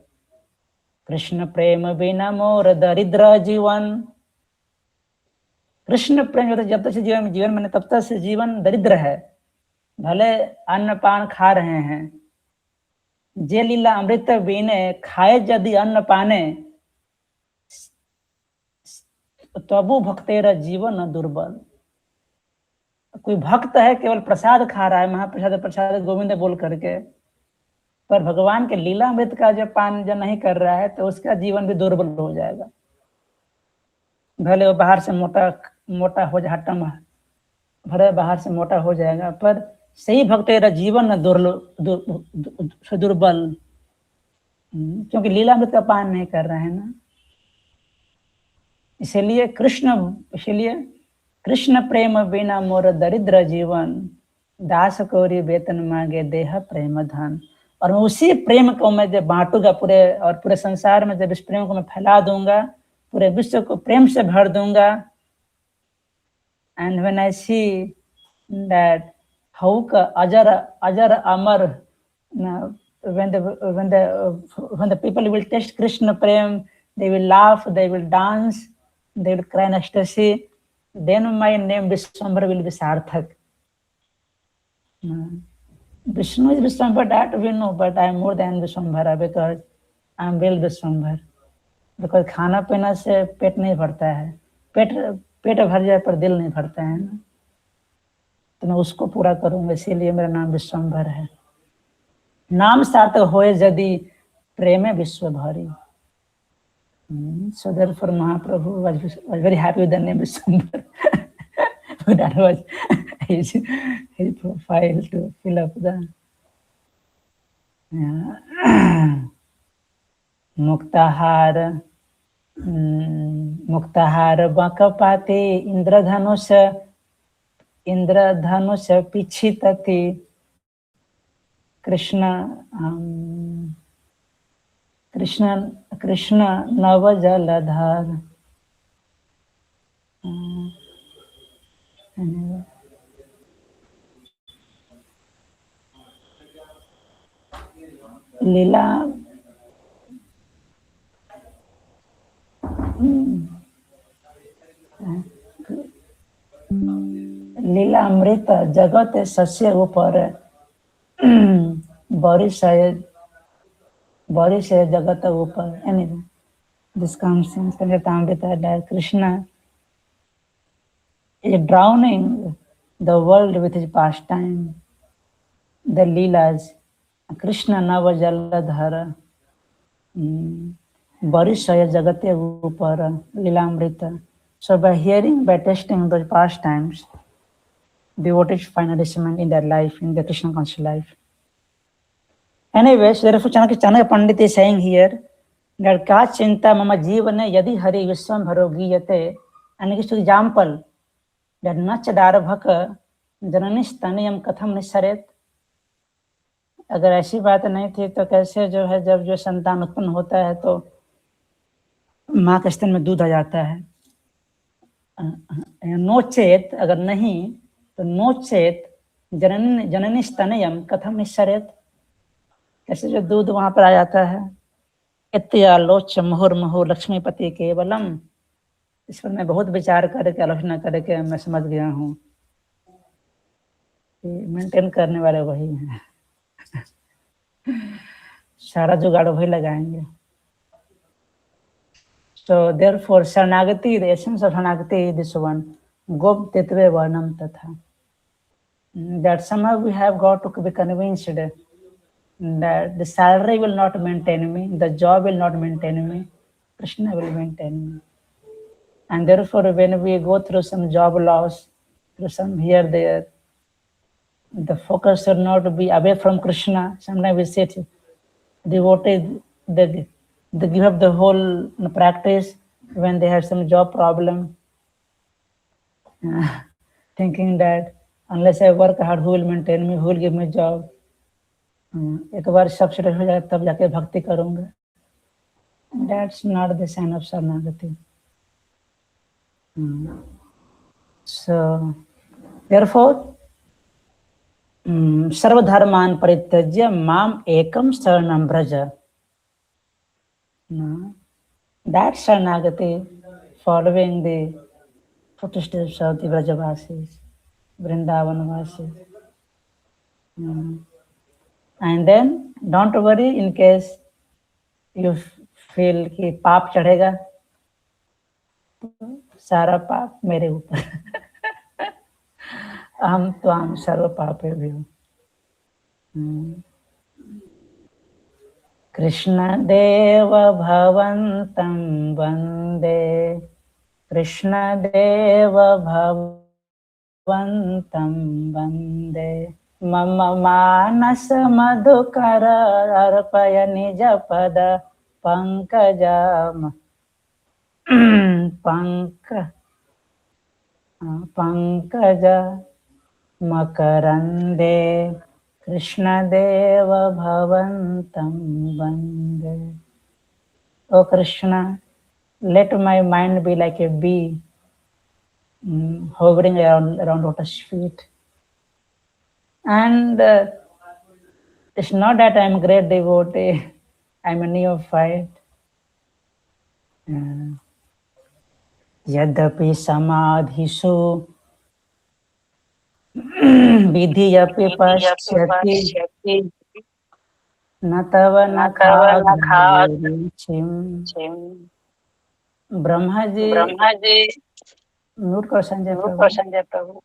A: कृष्ण प्रेम बिना मोर दरिद्र जीवन। कृष्ण प्रेम जब तक से जीवन में तब तक से जीवन दरिद्र है। भले अन्न पान खा रहे हैं, जे लीला अमृत बीने खाए यदि अन्न पाने, तबु भक्तेरा जीवन दुर्बल। कोई भक्त है केवल प्रसाद खा रहा है, महाप्रसाद प्रसाद गोविंद बोल करके, पर भगवान के लीला अमृत का जब पान जब नहीं कर रहा है तो उसका जीवन भी दुर्बल हो जाएगा। भले वो बाहर से मोटा हो जाए, हट्टा भले बाहर से मोटा हो जाएगा, पर सही भक्त तेरा जीवन दुर्बल, क्योंकि लीला अमृत का पान नहीं कर रहे हैं ना। इसलिए कृष्ण प्रेम बिना मोर दरिद्र जीवन, दास कोरी वेतन मांगे देह प्रेम धन। और मैं उसी प्रेम को मैं जब बांटूंगा पूरे संसार में, जब इस प्रेम को मैं फैला दूंगा, पूरे विश्व को प्रेम से भर दूंगा। And when I see that how का अजर अमर, when the people will taste Krishna prem, they will laugh, they will dance, they will cry in ecstasy, then my name Vishwambar will be sarthak. Vishnu is Vishwambar, that we know, but I am more than Vishwambara because I am real Vishwambar. Because खाना पीना से पेट नहीं भरता है, पेट भर जाए पर दिल नहीं भरता है ना, तो मैं उसको पूरा करूंगा, इसीलिए मेरा नाम विश्वम्भर है। नाम सार्थक होए यदि प्रेम विश्व भरी। So therefore Mahaprabhu was very happy with the name Vishwambar. That was his profile to fill up the मुक्ताहार बकपाते इंद्रधनुष पिछितति कृष्ण नव जलधर। लीला अमृत जगत सस्य ऊपर बारिश है जगत ऊपर। Anyway, this comes in Panchatamrita that Krishna is drowning the world with his pastime, the Leelas. Krishna Nava Jaladhara, बारिश है जगत ऊपर, Lilamrita. So by hearing, by tasting those pastimes, devotees find nourishment in their life, in the Krishna conscious life. Anyway, so therefore Chanakya Pandit is saying here that ka chinta mama jivane yadi hari vishwambharo giyate, and gives an example that nachadara bhaka jananistaniyam katham nisaret। अगर ऐसी बात नहीं थी तो कैसे जो है जब जो संतान उत्पन्न होता है तो माँ के स्तन में दूध आ जाता है। नोचेत, अगर नहीं तो नोचेत जननी स्तनयम कथम निस्सरेत, कैसे जो दूध वहां पर आ जाता है। इत्यालोच्य मुहुर्मुहु लक्ष्मीपति केवलम। इस पर मैं बहुत विचार करके आलोचना करके मैं समझ गया हूँ कि मेंटेन करने वाले वही हैं, सारा जुगाड़ वही लगाएंगे। So therefore शरणागति, the essence of शरणागति, this one, gop titve varnam tatha. That somehow we have got to be convinced that the salary will not maintain me, the job will not maintain me, Krishna will maintain me. And therefore when we go through some job loss, through some here, there, the focus should not be away from Krishna. Sometimes we say devotees, they give up the whole practice when they have some job problem, thinking that unless I work hard, who will maintain me, who will give me job? एक बार सब set हो जाए तब जाके भक्ति करूंगा. That's not the sign of Saranagati. So therefore सर्वधर्मान परित्यज्य माम एकम शरणम Vraj. That Saranagati, following the footsteps of the Vrajavasis, Vrindavanvasis. And then don't worry in case you feel कि पाप चढ़ेगा, सारा पाप मेरे ऊपर. अहम त्वाम सर्व पापेभ्यो. कृष्ण देव भवन्तं वन्दे, कृष्ण देव भवन्तं वन्दे. मम मानस मधुकर अर्पय निज पद पंकजम पंकज मकरंदे. कृष्णदेव भवन्तं वन्दे. O Krishna, let my mind be like a bee hovering around lotus feet. And it's not that I'm a great devotee, I'm a neophyte. Yadapi samadhisu vidhiyapi pashyati natava nakhaghrichim. Brahma ji mute कर संजय प्रभु.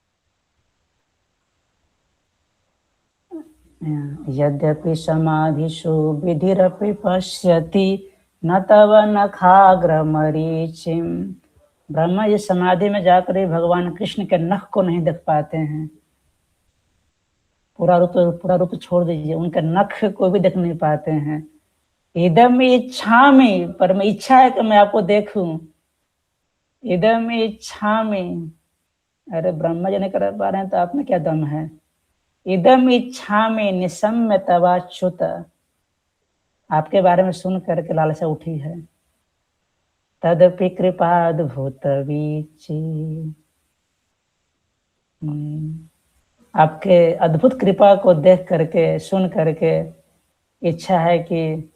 A: यद्यपि समाधिषु विधिरपि पश्यति न तव नखाग्रमरीचिम. ब्रह्मा जी समाधि में जाकर ही भगवान कृष्ण के नख को नहीं देख पाते हैं. पूरा रूप छोड़ दीजिए, उनके नख को भी देख नहीं पाते हैं. इदम इच्छा में, पर मैं इच्छा है कि मैं आपको देखूं. इदम इच्छा में, अरे ब्रह्मा जी नहीं कर पा रहे हैं तो आप में क्या दम है. इदम इच्छा में निसम्य तवाच्युत, आपके बारे में सुन करके लालसा उठी है. तदपि कृपाद्भुत वीची, आपके अद्भुत कृपा को देख करके सुन करके इच्छा है कि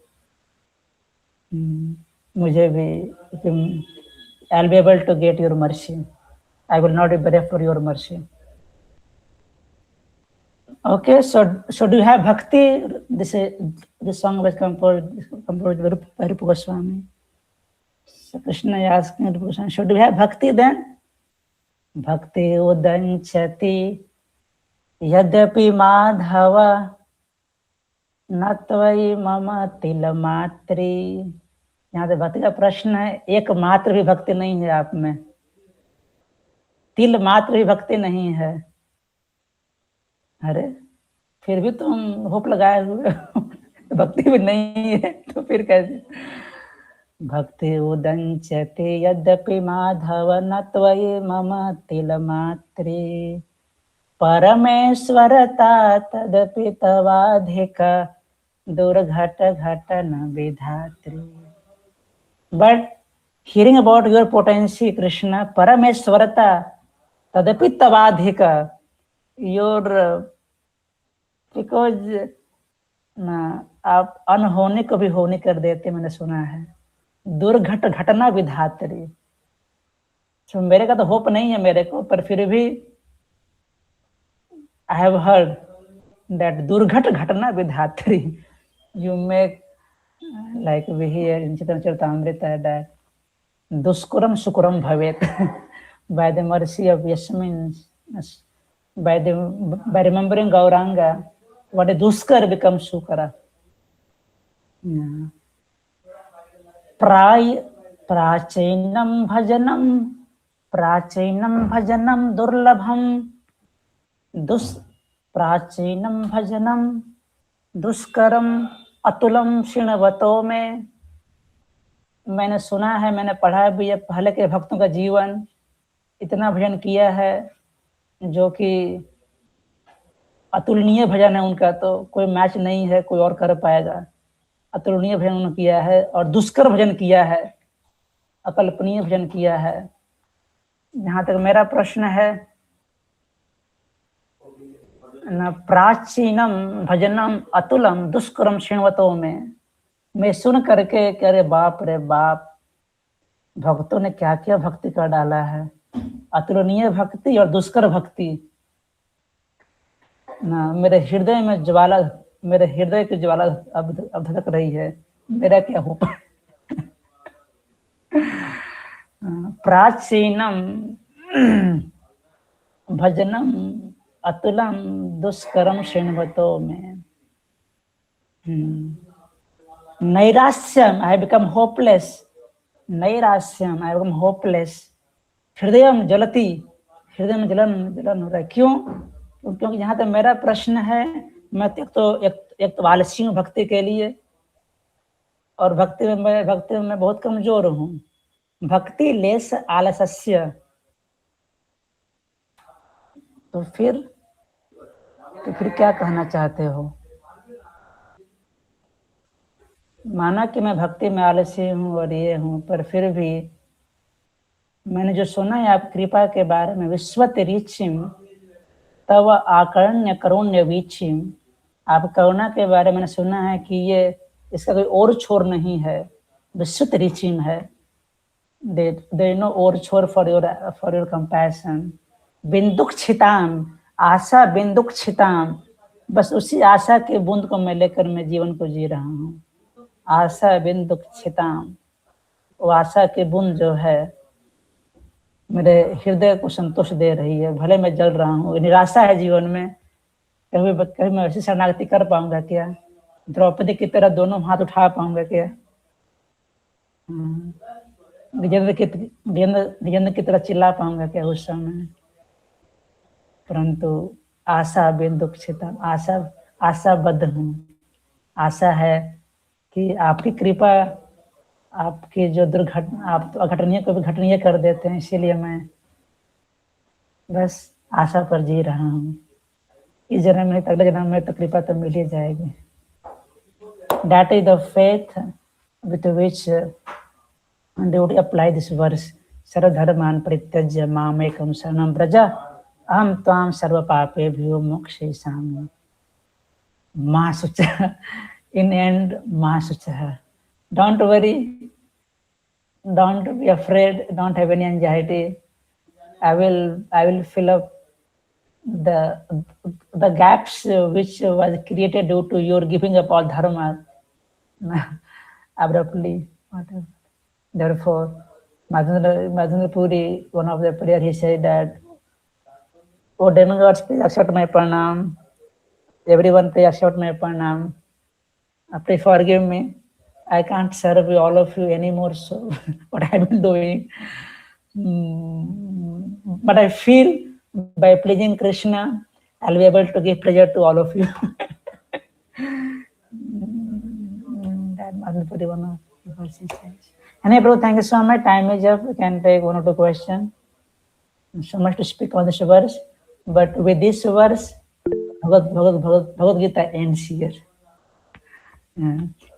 A: मुझे भी, I'll be able to get your mercy. I will not be bereft for your mercy. Okay, so do you have bhakti? This song was composed by Rupa Goswami. So Krishna is asking Rupa Goswami, should we have bhakti then? Bhakti udanchati yadyapi madhava natvai mama tilamatri. यहाँ से भक्ति का प्रश्न है. एक मात्र भी भक्ति नहीं है आप में, तिल मात्र भी भक्ति नहीं है. अरे फिर भी तुम होप लगाए हुए भक्ति भी नहीं है तो फिर कैसे. भक्ति उदंचते यद्यपि माधव न त्वयि मम तिलमात्रे. परमेश्वरता तदपि तवाधिक दुर्घट घटन Vidhatri. But hearing about your potency, Krishna, Parameswarata, Tadapi Tavadhika, your, because आप अनहोने को भी होने कर देते, मैंने सुना है। दुर्घट घटना विधात्री। तो मेरे का तो होप नहीं है मेरे को, पर फिर भी आई हैव हर्ड दैट दुर्घट घटना विधात्री, you make like we hear in Charitamrita that दुष्करम सुकरम भवेत by the mercy of Yasmin, by remembering Gauranga, what a duskar becomes sukara. Yeah. Prachainam bhajanam durlabham, prachainam bhajanam duskaram atulam shinavato में। मैंने सुना है, मैंने पढ़ा भी है, पहले के भक्तों का जीवन इतना भजन किया है जो कि अतुलनीय भजन है उनका, तो कोई मैच नहीं है, कोई और कर पाएगा। अतुलनीय भजन उन्होंने किया है और दुष्कर भजन किया है, अकल्पनीय भजन किया है। जहां तक मेरा प्रश्न है न, प्राचीनम भजनम अतुलम दुष्करम श्रृण्वतो में, मैं सुन करके कह रहे बाप रे बाप, भक्तों ने क्या क्या भक्ति कर डाला है, अतुलनीय भक्ति और दुष्कर भक्ति ना। मेरे हृदय में ज्वाला, मेरे हृदय की ज्वाला अब धधक रही है, मेरा क्या हो। प्राचीनम भजनम अतुलम दुष्करम श्रृण्वतो में। नैराश्यम, आई बिकम होपलेस। नैराश्यम, आई बिकम होपलेस। हृदय में जलती, हृदय में जलन हो रहा है। क्यों? क्योंकि जहां तक मेरा प्रश्न है, मैं एक तो आलसी हूँ भक्ति के लिए, और भक्ति में मैं बहुत कमजोर हूँ। भक्ति लेस आलस्य। तो फिर क्या कहना चाहते हो? माना कि मैं भक्ति में आलसी हूँ और ये हूँ, पर फिर भी मैंने जो सुना है आप कृपा के बारे में, विश्वत रीचिम तव आकर्ण्य करुण्य वीचिम, आप करुणा के बारे में सुना है कि ये इसका कोई और छोर नहीं है, विश्वत रीचिम है। देयर इज नो और छोर फॉर योर कंपैशन। बिंदुक्षिताम, आशा बिंदुक्षिताम, बस उसी आशा के बूंद को मैं लेकर मैं जीवन को जी रहा हूँ। आशा बिंदुक्षिताम, वो आशा की बूंद जो है मेरे हृदय को संतोष दे रही है। भले मैं जल रहा हूँ, निराशा है जीवन में, कभी मैं ऐसी शरणागति कर पाऊंगा क्या? द्रौपदी की तरह दोनों हाथ उठा पाऊंगा क्या? विजेंद्र की तरह चिल्ला पाऊंगा क्या उस समय? परंतु आशा बिंदुक्षिता, आशाबद्ध हूँ। आशा है कि आपकी कृपा, आपकी जो दुर्घटना, आप तो अघटनीय को भी घटनीय कर देते हैं, इसीलिए मैं बस आशा पर जी रहा हूँ। इस जन्म में, अगले जन्म में तो कृपा तो मिल ही जाएगी। That is the faith with which devotee apply this verse. सर्वधर्मान परित्यज्य मामेकं शरणं व्रज अहं त्वां सर्वपापेभ्यो मोक्षयिष्यामि मा शुचः। In end, मा शुचः। Don't worry, don't be afraid, don't have any anxiety. I will fill up the gaps which was created due to your giving up all dharma abruptly. Therefore, Madhendra Puri, one of the prayer, he said that, "Oh demigods, please accept my pranam. Everyone, please accept my pranam. Please forgive me. I can't serve you, all of you anymore, so what I've been doing. But I feel by pleasing Krishna, I'll be able to give pleasure to all of you." That must be one of the verses. Anyway, bro, thank you so much. Time is up. We can take one or two questions. So much to speak on this verse, but with this verse, Bhagavad Gita ends here.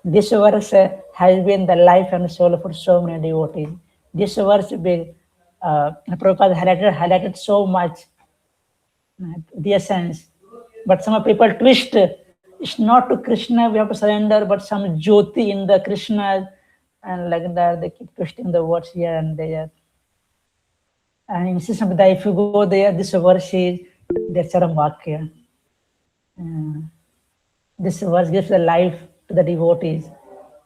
A: This verse has been the life and soul for so many devotees. This verse, Prabhupada highlighted so much the essence, but some people twist it's not to Krishna we have to surrender, but some jyoti in the Krishna, and like that they keep twisting the words here and there. And in Sri Sampradaya, if you go there, this verse is the Charam Vakya. This verse gives the life to the devotees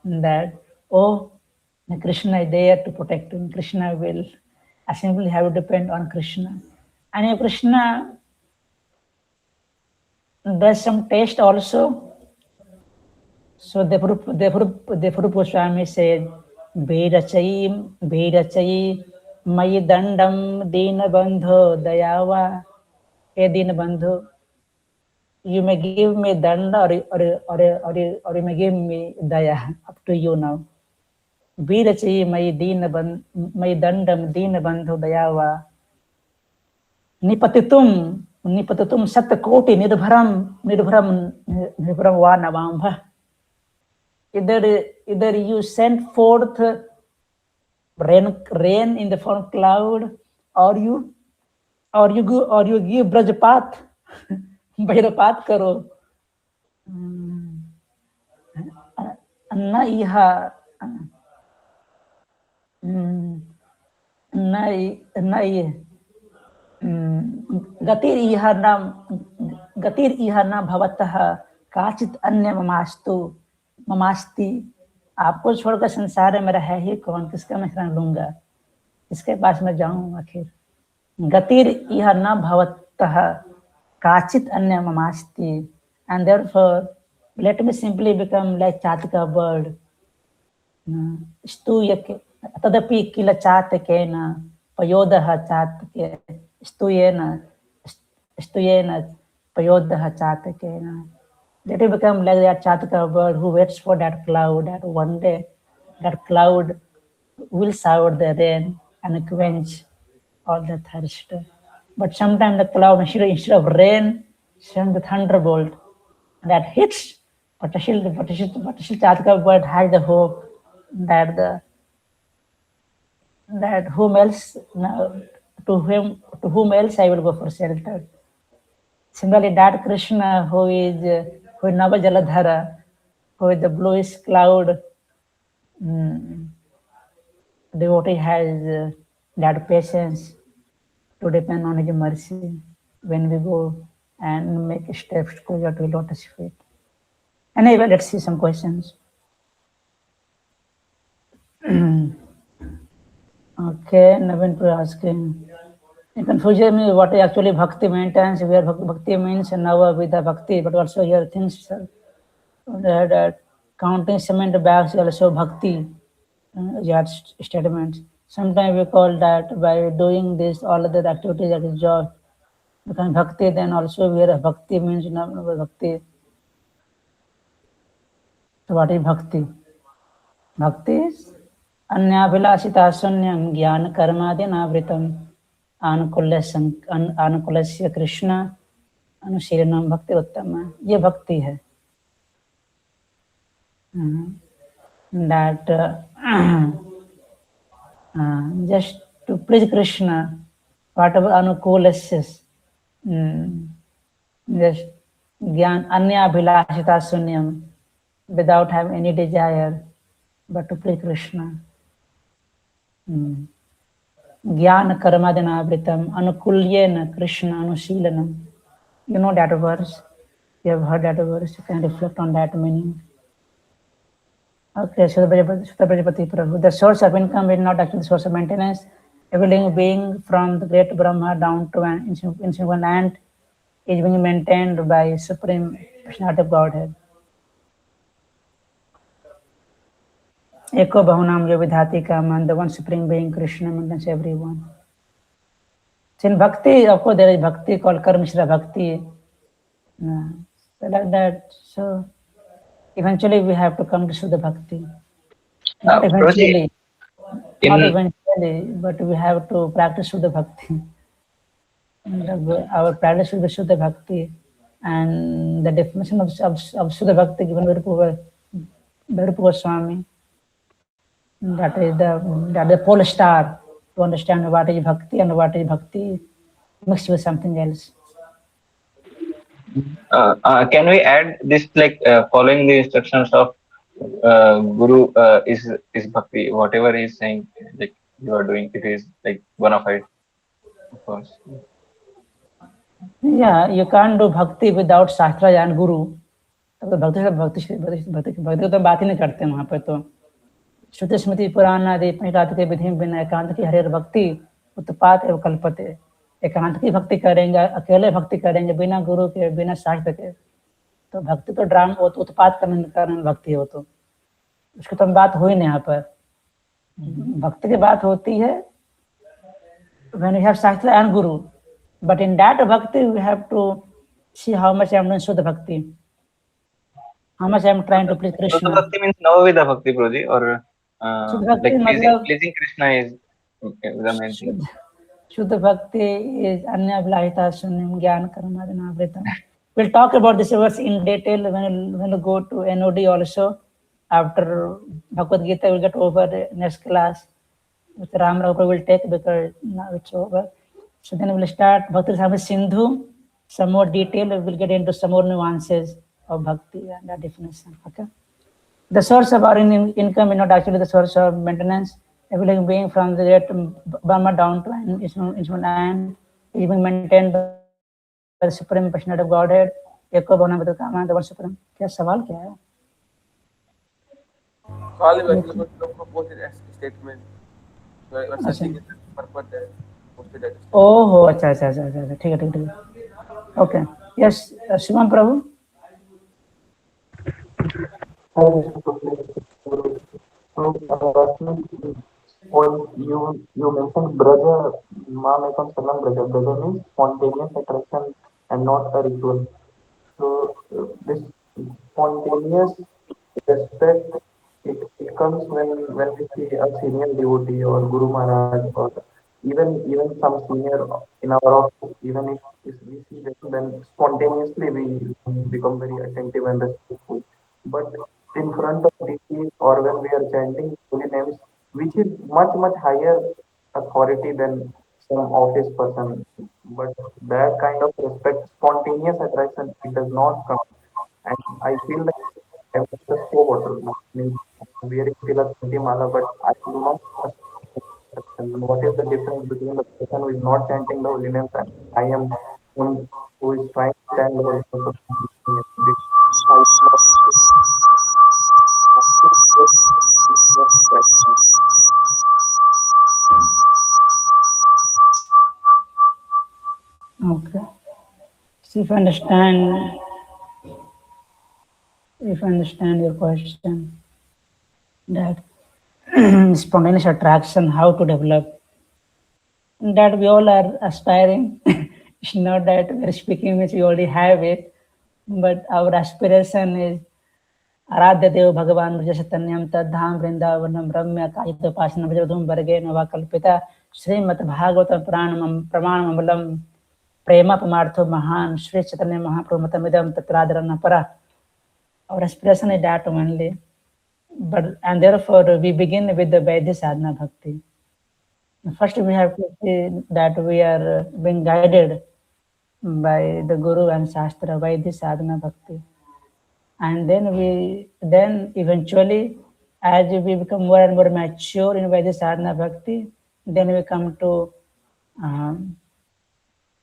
A: that, oh, Krishna is there to protect him. Krishna will, I simply have to depend on Krishna. And if Krishna does some test also, so the Puru Goswami said, Vedachayi Mayi Dandam Dina Bandho Dayava. Hey Dina Bandhu, you may give me danda or you may give me daya, up to you now. Vedachayi Mayi Dandam Dina Bandho Dayava. Nipatitum Satakoti Nirbharam Va Navambha. Either you send forth rain in the form of cloud, or you give Brajpath, Bhairapath karo. Gatir iha na bhavatah kachit anya mamasti. आपको छोड़कर संसार में मेरा है ही कौन, किसका मैं शरण लूंगा, किसके पास मैं जाऊं आखिर. गतिर इह न भवतः काचित अन्य ममास्ति. And therefore let me simply become like Chatika bird. Stuyake tadapi kila chatakena payodaha chatake stuyena payodaha chatakena. Let me become like that Chatika bird who waits for that cloud, that one day that cloud will shower the rain and quench all the thirst. But sometimes the cloud, instead of rain, sends the thunderbolt that hits. But still Chatika bird has the hope that whom else, to whom else I will go for shelter. Similarly, that Krishna who is Nava Jaladhara, who is the bluish cloud, devotee has that patience to depend on his mercy when we go and make steps closer to lotus feet. Anyway, let's see some questions. Okay, Navin is asking, it confuses me what actually bhakti maintenance, where bhakti means Nava Vidha Bhakti, but also here things that counting cement bags is also bhakti, statements. Sometimes we call that by doing this, all other activities that is joy. Because bhakti, then also where bhakti means Nava Bhakti. So what is bhakti? Bhakti is Anyabhilasita Sunyam Jnana Karmadinavritam Anukulasya Krishna Anushilnam Bhakti Uttama. ये भक्ति है. That just to please Krishna, whatever anukulasya, just Gyan Anyabhilashita Sunyam, without having any desire, but to please Krishna. Jnana Karmadinavritam Anukulyena Krishna Anushilnam. You know that verse. You have heard that verse. You can reflect on that meaning. Okay, so Prajapati Prabhu. The source of income is not actually the source of maintenance. Every living being from the great Brahma down to an insignificant ant is being maintained by Supreme Personality of Godhead. Eko Bahunam Yovidhati Kaman, the one Supreme Being Krishna maintains everyone. So in Bhakti, of course, there is Bhakti called Karmishra Bhakti. So like that. So eventually we have to come to Shuddha Bhakti. Not eventually, but we have to practice Shuddha Bhakti. Our practice should be Shuddha Bhakti. And the definition of Shuddha Bhakti given by Rupa Goswami, that is the pole star to understand what is Bhakti and what is Bhakti mixed with something else.
B: Can we add this like following the instructions of Guru is bhakti? Whatever he is saying, like you are doing, it is like bona fide, of course.
A: Yeah, you can't do bhakti without shastra and guru. तब तो भक्ति की तो बात ही नहीं करते वहां पर तो श्रुति स्मृति पुराण आदि एकांत के विधि बिना एकांत की हरिहर भक्ति उत्पात एवं कल्पते। एकांत की भक्ति करेंगे, अकेले भक्ति करेंगे बिना गुरु के बिना शास्त्र के, तो भक्ति तो ड्राम वो तो उत्पात करने कारण भक्ति हो, तो उसकी तो बात हुई नहीं यहाँ पर। भक्ति की बात होती है when you have shastra and guru, but in that bhakti we have to see how much I am doing Shuddha bhakti, how much I am trying to please
B: Shuddha
A: Krishna.
B: bhakti means Navavida bhakti, Prabhuji, or
A: Shuddha bhakti
B: like
A: मतलब
B: pleasing Krishna is the main thing.
A: Shuddha bhakti is anyabhlahita sunyam jnana karmadhanavritam. We'll talk about this verse in detail when you go to NOD also. After Bhagavad Gita, we'll get over next class. With Ram Raghu will take because now it's over. So then we'll start Bhakti Rasamrita Sindhu, some more detail. We'll get into some more nuances of bhakti and the definition. Okay. The source of our income is not actually the source of maintenance. Everything being from the great Brahma down to instrument and is being maintained by the Supreme Personality of Godhead. Eko Bhavana Vidya Kama, the one Supreme. क्या सवाल क्या है?
D: सवाल है वैसे लोग proposed statement. So I was searching it purpose that posted that.
A: ओहो अच्छा अच्छा अच्छा अच्छा ठीक है ठीक है okay yes Shivam Prabhu
E: When you mentioned Braja, Mamekam Salam Braja. Braja means spontaneous attraction and not a ritual. So this spontaneous respect, it comes when we see a senior devotee or Guru Maharaj or even some senior in our office, even if we see them, then spontaneously we become very attentive and respectful. But in front of deities or when we are chanting holy names, which is much higher authority than some office person, but that kind of respect, spontaneous attraction, it does not come. And I feel like I was just so water, means wearing Tilak Mala, but I do not understand what is the difference between the person who is not chanting the holy names and I am one who is trying to chant the holy names.
A: Okay. So if I understand your question, that spontaneous attraction, how to develop, that we all are aspiring. It's not that we're speaking means we already have it, but our aspiration is आराध्य देव भगवान ब्रजसतन्यम तद्धाम वृंदावनम रम्य कायितोपासनं ब्रजधूम वर्गेण वा कल्पिता श्रीमद् भागवत प्रमाणमूलम प्रेमापमार्थो महान Shri Chaitanya महाप्रभुमतमिदं तत्रादरन para. Our aspiration is that only, but and therefore we begin with the Vaidya sadhana bhakti. First we have to see that we are being guided by the Guru and Shastra, Vaidya sadhana bhakti. And then eventually, as we become more and more mature in Vaidya sadhana bhakti, then we come to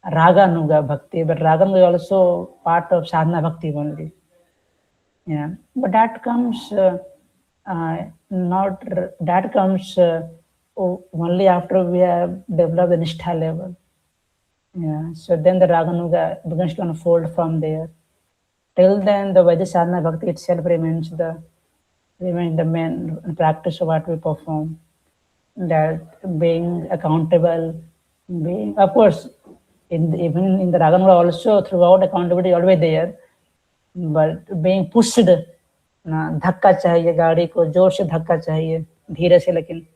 A: Raganuga bhakti. But Raganuga is also part of sadhana bhakti only. Yeah, but that comes only after we have developed the Nishtha level. Yeah, so then the Raganuga begins to unfold from there. Till then, the Vaidya sadhana bhakti itself remains the main practice of what we perform. That being accountable, being, of course, even in the Raganuga also, throughout accountability always there, but being pushed, धक्का चाहिए गाड़ी को, जोर से धक्का चाहिए, धीरे से, लेकिन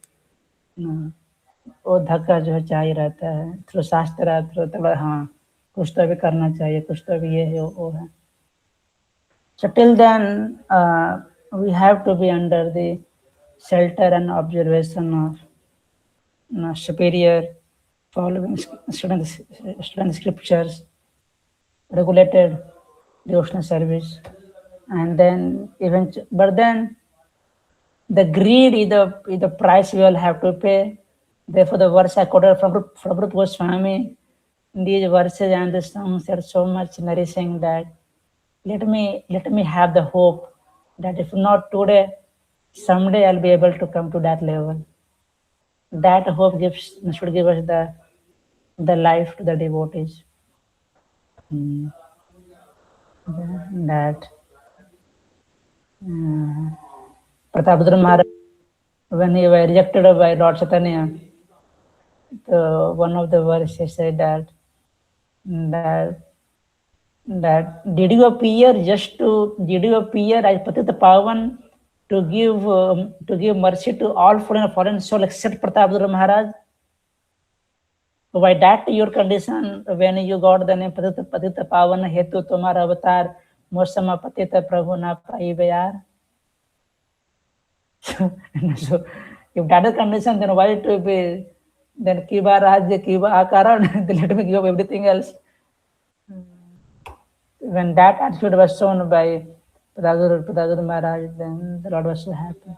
A: वो धक्का जो है चाहिए रहता है, थ्रू शास्त्र थ्रू हाँ कुछ तो भी करना चाहिए, कुछ तो भी ये है वो है. So till then, we have to be under the shelter and observation of superior, following student scriptures, regulated devotional service. And then but then the greed is the price we all have to pay. Therefore, the verse I quoted from Prabhupada Goswami, these verses and the songs are so much nourishing that let me have the hope that if not today, someday I'll be able to come to that level. That hope should give us the life to the devotees. That Pratapadra Maharaj, when he was rejected by Lord Chaitanya, one of the verses said that did you appear as Patita Pavan to give mercy to all fallen souls except Pratapadra Maharaj? Why that your condition when you got the name Patita Pavan Hetu Tomara Avatar Mosama Patita Prabhu na Paivayar? So if that is condition, then why it will be then Kiba Raj, Kiba Akara, then let me give up everything else. When that attitude was shown by Prabhupada Maharaj, then the Lord was so happy.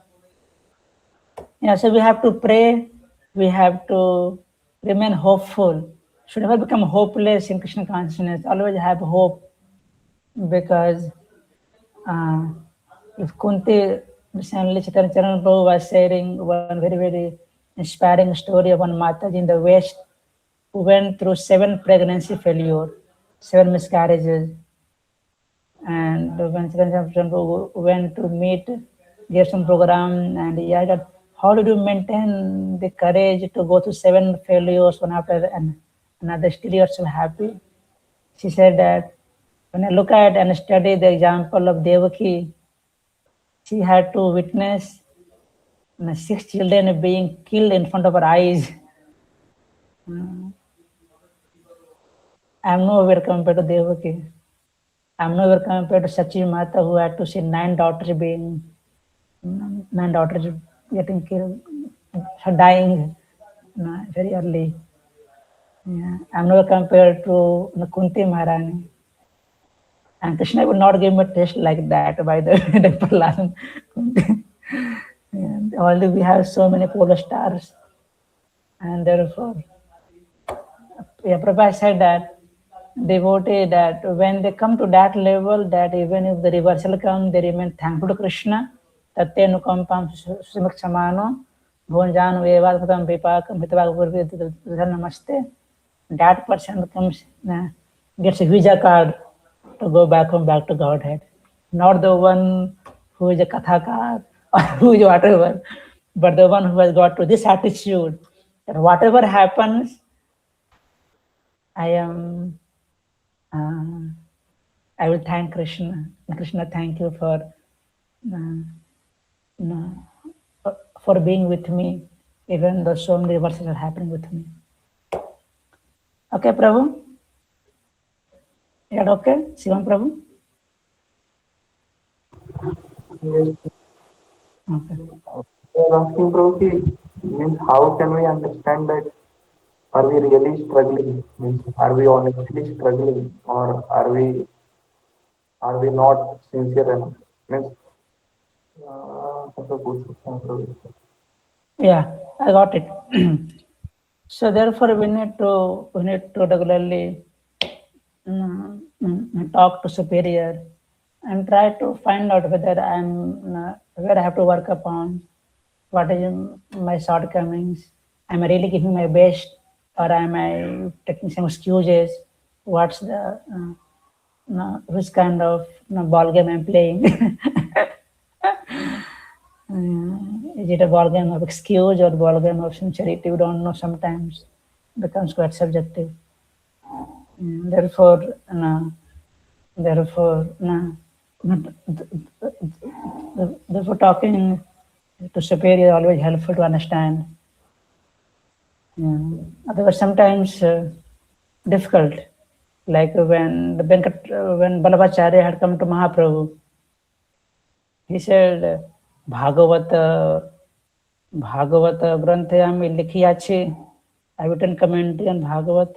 A: Yeah, so we have to pray, we have to remain hopeful. Should never become hopeless in Krishna consciousness. Always have hope, because if Kunti, recently Chaitanya Charan Prabhu was sharing one very, very inspiring story of one Mataji in the West who went through 7 pregnancy failure, 7 miscarriages. And when Chaitanya Charan Prabhu went to meet, gave some program, and he asked, how did you maintain the courage to go through 7 failures one after another, still you are so happy? She said that when I look at and study the example of Devaki, she had to witness 6 children being killed in front of her eyes. I am nowhere compared to Devaki. I am nowhere compared to Sachi Mata, who had to see 9 daughters getting killed, dying very early. Yeah. I am nowhere compared to Kunti Maharani. And Krishna would not give me a taste like that by the Prahlad. Although we have so many polar stars, and therefore, Prabhupada said that devotee, that when they come to that level, that even if the reversal comes, they remain thankful to Krishna. Tatte nukampam sumaksamano bhonjano evad vipakam hitavag namaste. That person gets a visa card to go back home, back to Godhead. Not the one who is a kathakar or who is whatever, but the one who has got to this attitude that whatever happens, I will thank Krishna. Krishna, thank you for being with me, even though so many reverses are happening with me. Okay, Prabhu? Is that okay? Shivam Prabhu?
E: Yes.
A: Okay.
E: I was asking Prabhu, means how can we understand that? Are we really struggling? Means are we honestly struggling, or are we not sincere enough? Means
A: Yeah, I got it. So therefore, we need to regularly talk to superior and try to find out whether where I have to work upon, what is my shortcomings. Am I really giving my best, or am I taking some excuses? What's the which kind of ball game I'm playing? Is it a ball game of excuse or ball game of sincerity? We don't know sometimes. It becomes quite subjective. Therefore, talking to superior is always helpful to understand. Otherwise, sometimes difficult. Like when Balabhacharya had come to Mahaprabhu, he said, Bhagavata Granthayami Likhi Ache. I written commentary on Bhagavat.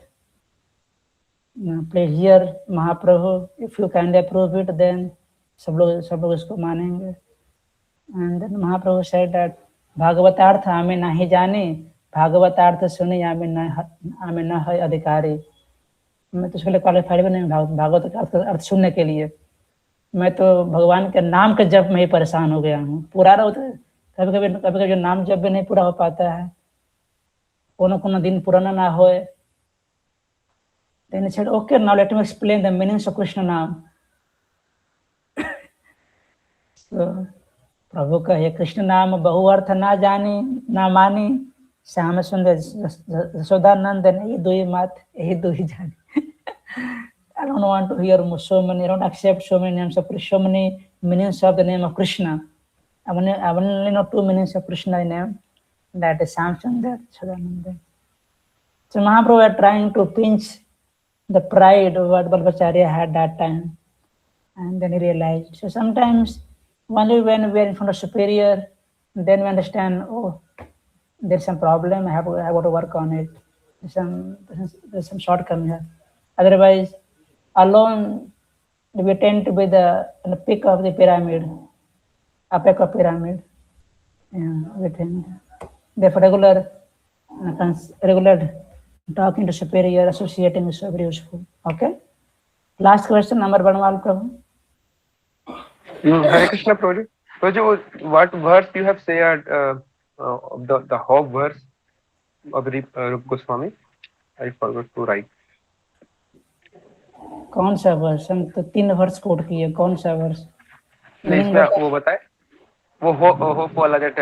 A: Please hear Mahaprabhu. If you kindly approve it, then सब लोग इसको मानेंगे. And then Mahaprabhu said that भागवतार्थ आमे नहीं जाने, भागवतार्थ सुने आमे न है अधिकारी. मैं तो उसके लिए क्वालिफाइड भी नहीं भागवत का अर्थ सुनने के लिए. मैं तो भगवान के नाम के जप में ही परेशान हो गया हूँ. पूरा रहो तो कभी कभी जो नाम जप भी नहीं पूरा हो पाता है, कोनो दिन पुराना ना होए. Then he said, okay, now let me explain the meanings of Krishna नाम. So, प्रभु कहे कृष्ण नाम बहु अर्थ ना जानी ना मानी, श्याम सुंदर यशोदानंद यही दो ही मात यही दो ही जानी. I don't want to hear so many, I don't accept so many names of Krishna, so many meanings of the name of Krishna. I only know two meanings of Krishna name, that is Shyam Sundar, Yashodananda. So Mahaprabhu were trying to pinch the pride of what Vallabhacharya had that time. And then he realized. So sometimes only when we are in front of superior, then we understand, oh, there's some problem, I have to work on it. There's some shortcoming here. Otherwise, alone we tend to be the peak of the pyramid, apex of pyramid. Yeah, we tend. Therefore, regular talking to superior, associating is very useful. Okay. Last question, number Banwal Prabhu.
F: Hare Krishna, Prabhuji. Prabhuji, what verse you have said, the whole verse of Rupa Goswami? I forgot to write.
A: कौन सा वर्ष? हम तो 3 वर्ष coat किए. कौन सा वर्ष?
F: नहीं, इसमें वो बताए. वो hope वाला that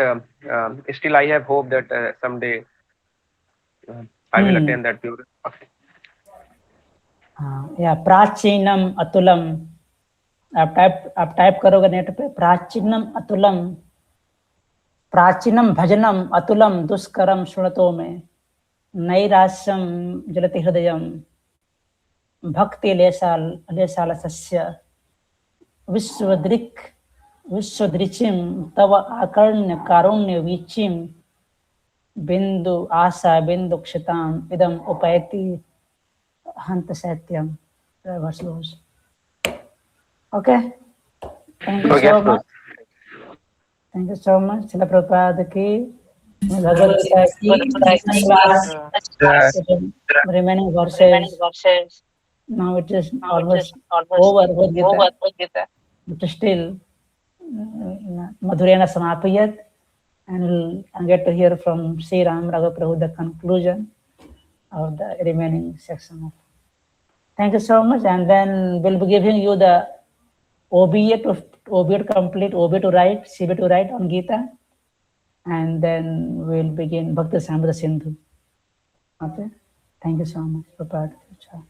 F: still I have hope that someday I will attain that pure. Okay.
A: हाँ, या प्राचीनम अतुलम. आप टाइप करोगे नेट पे, प्राचीनम अतुलम, प्राचीनम भजनम अतुलम दुष्करम सुनतो में, नैराश्यम जलति हृदयम, भक्ति लेशालस्य, विश्वदृचिम तव आकर्ण्य कारुण्य वीचिम, बिंदु आशा बिंदु क्षिताम इदम उपैति हंत सत्यम. Okay. Thank you so much. Thank you so much. Srila Prabhupada ki, Bhagavad Gita, remaining verses. Now it is almost over with Gita. But still, Madhurena Samapayat, and we'll get to hear from Sri Ram Raghav Prabhu the conclusion of the remaining section. Thank you so much, and then we'll be giving you the OBA to complete, OBA to write, CBA to write on Gita, and then we'll begin Bhakti Samrita Sindhu. Okay? Thank you so much for participating.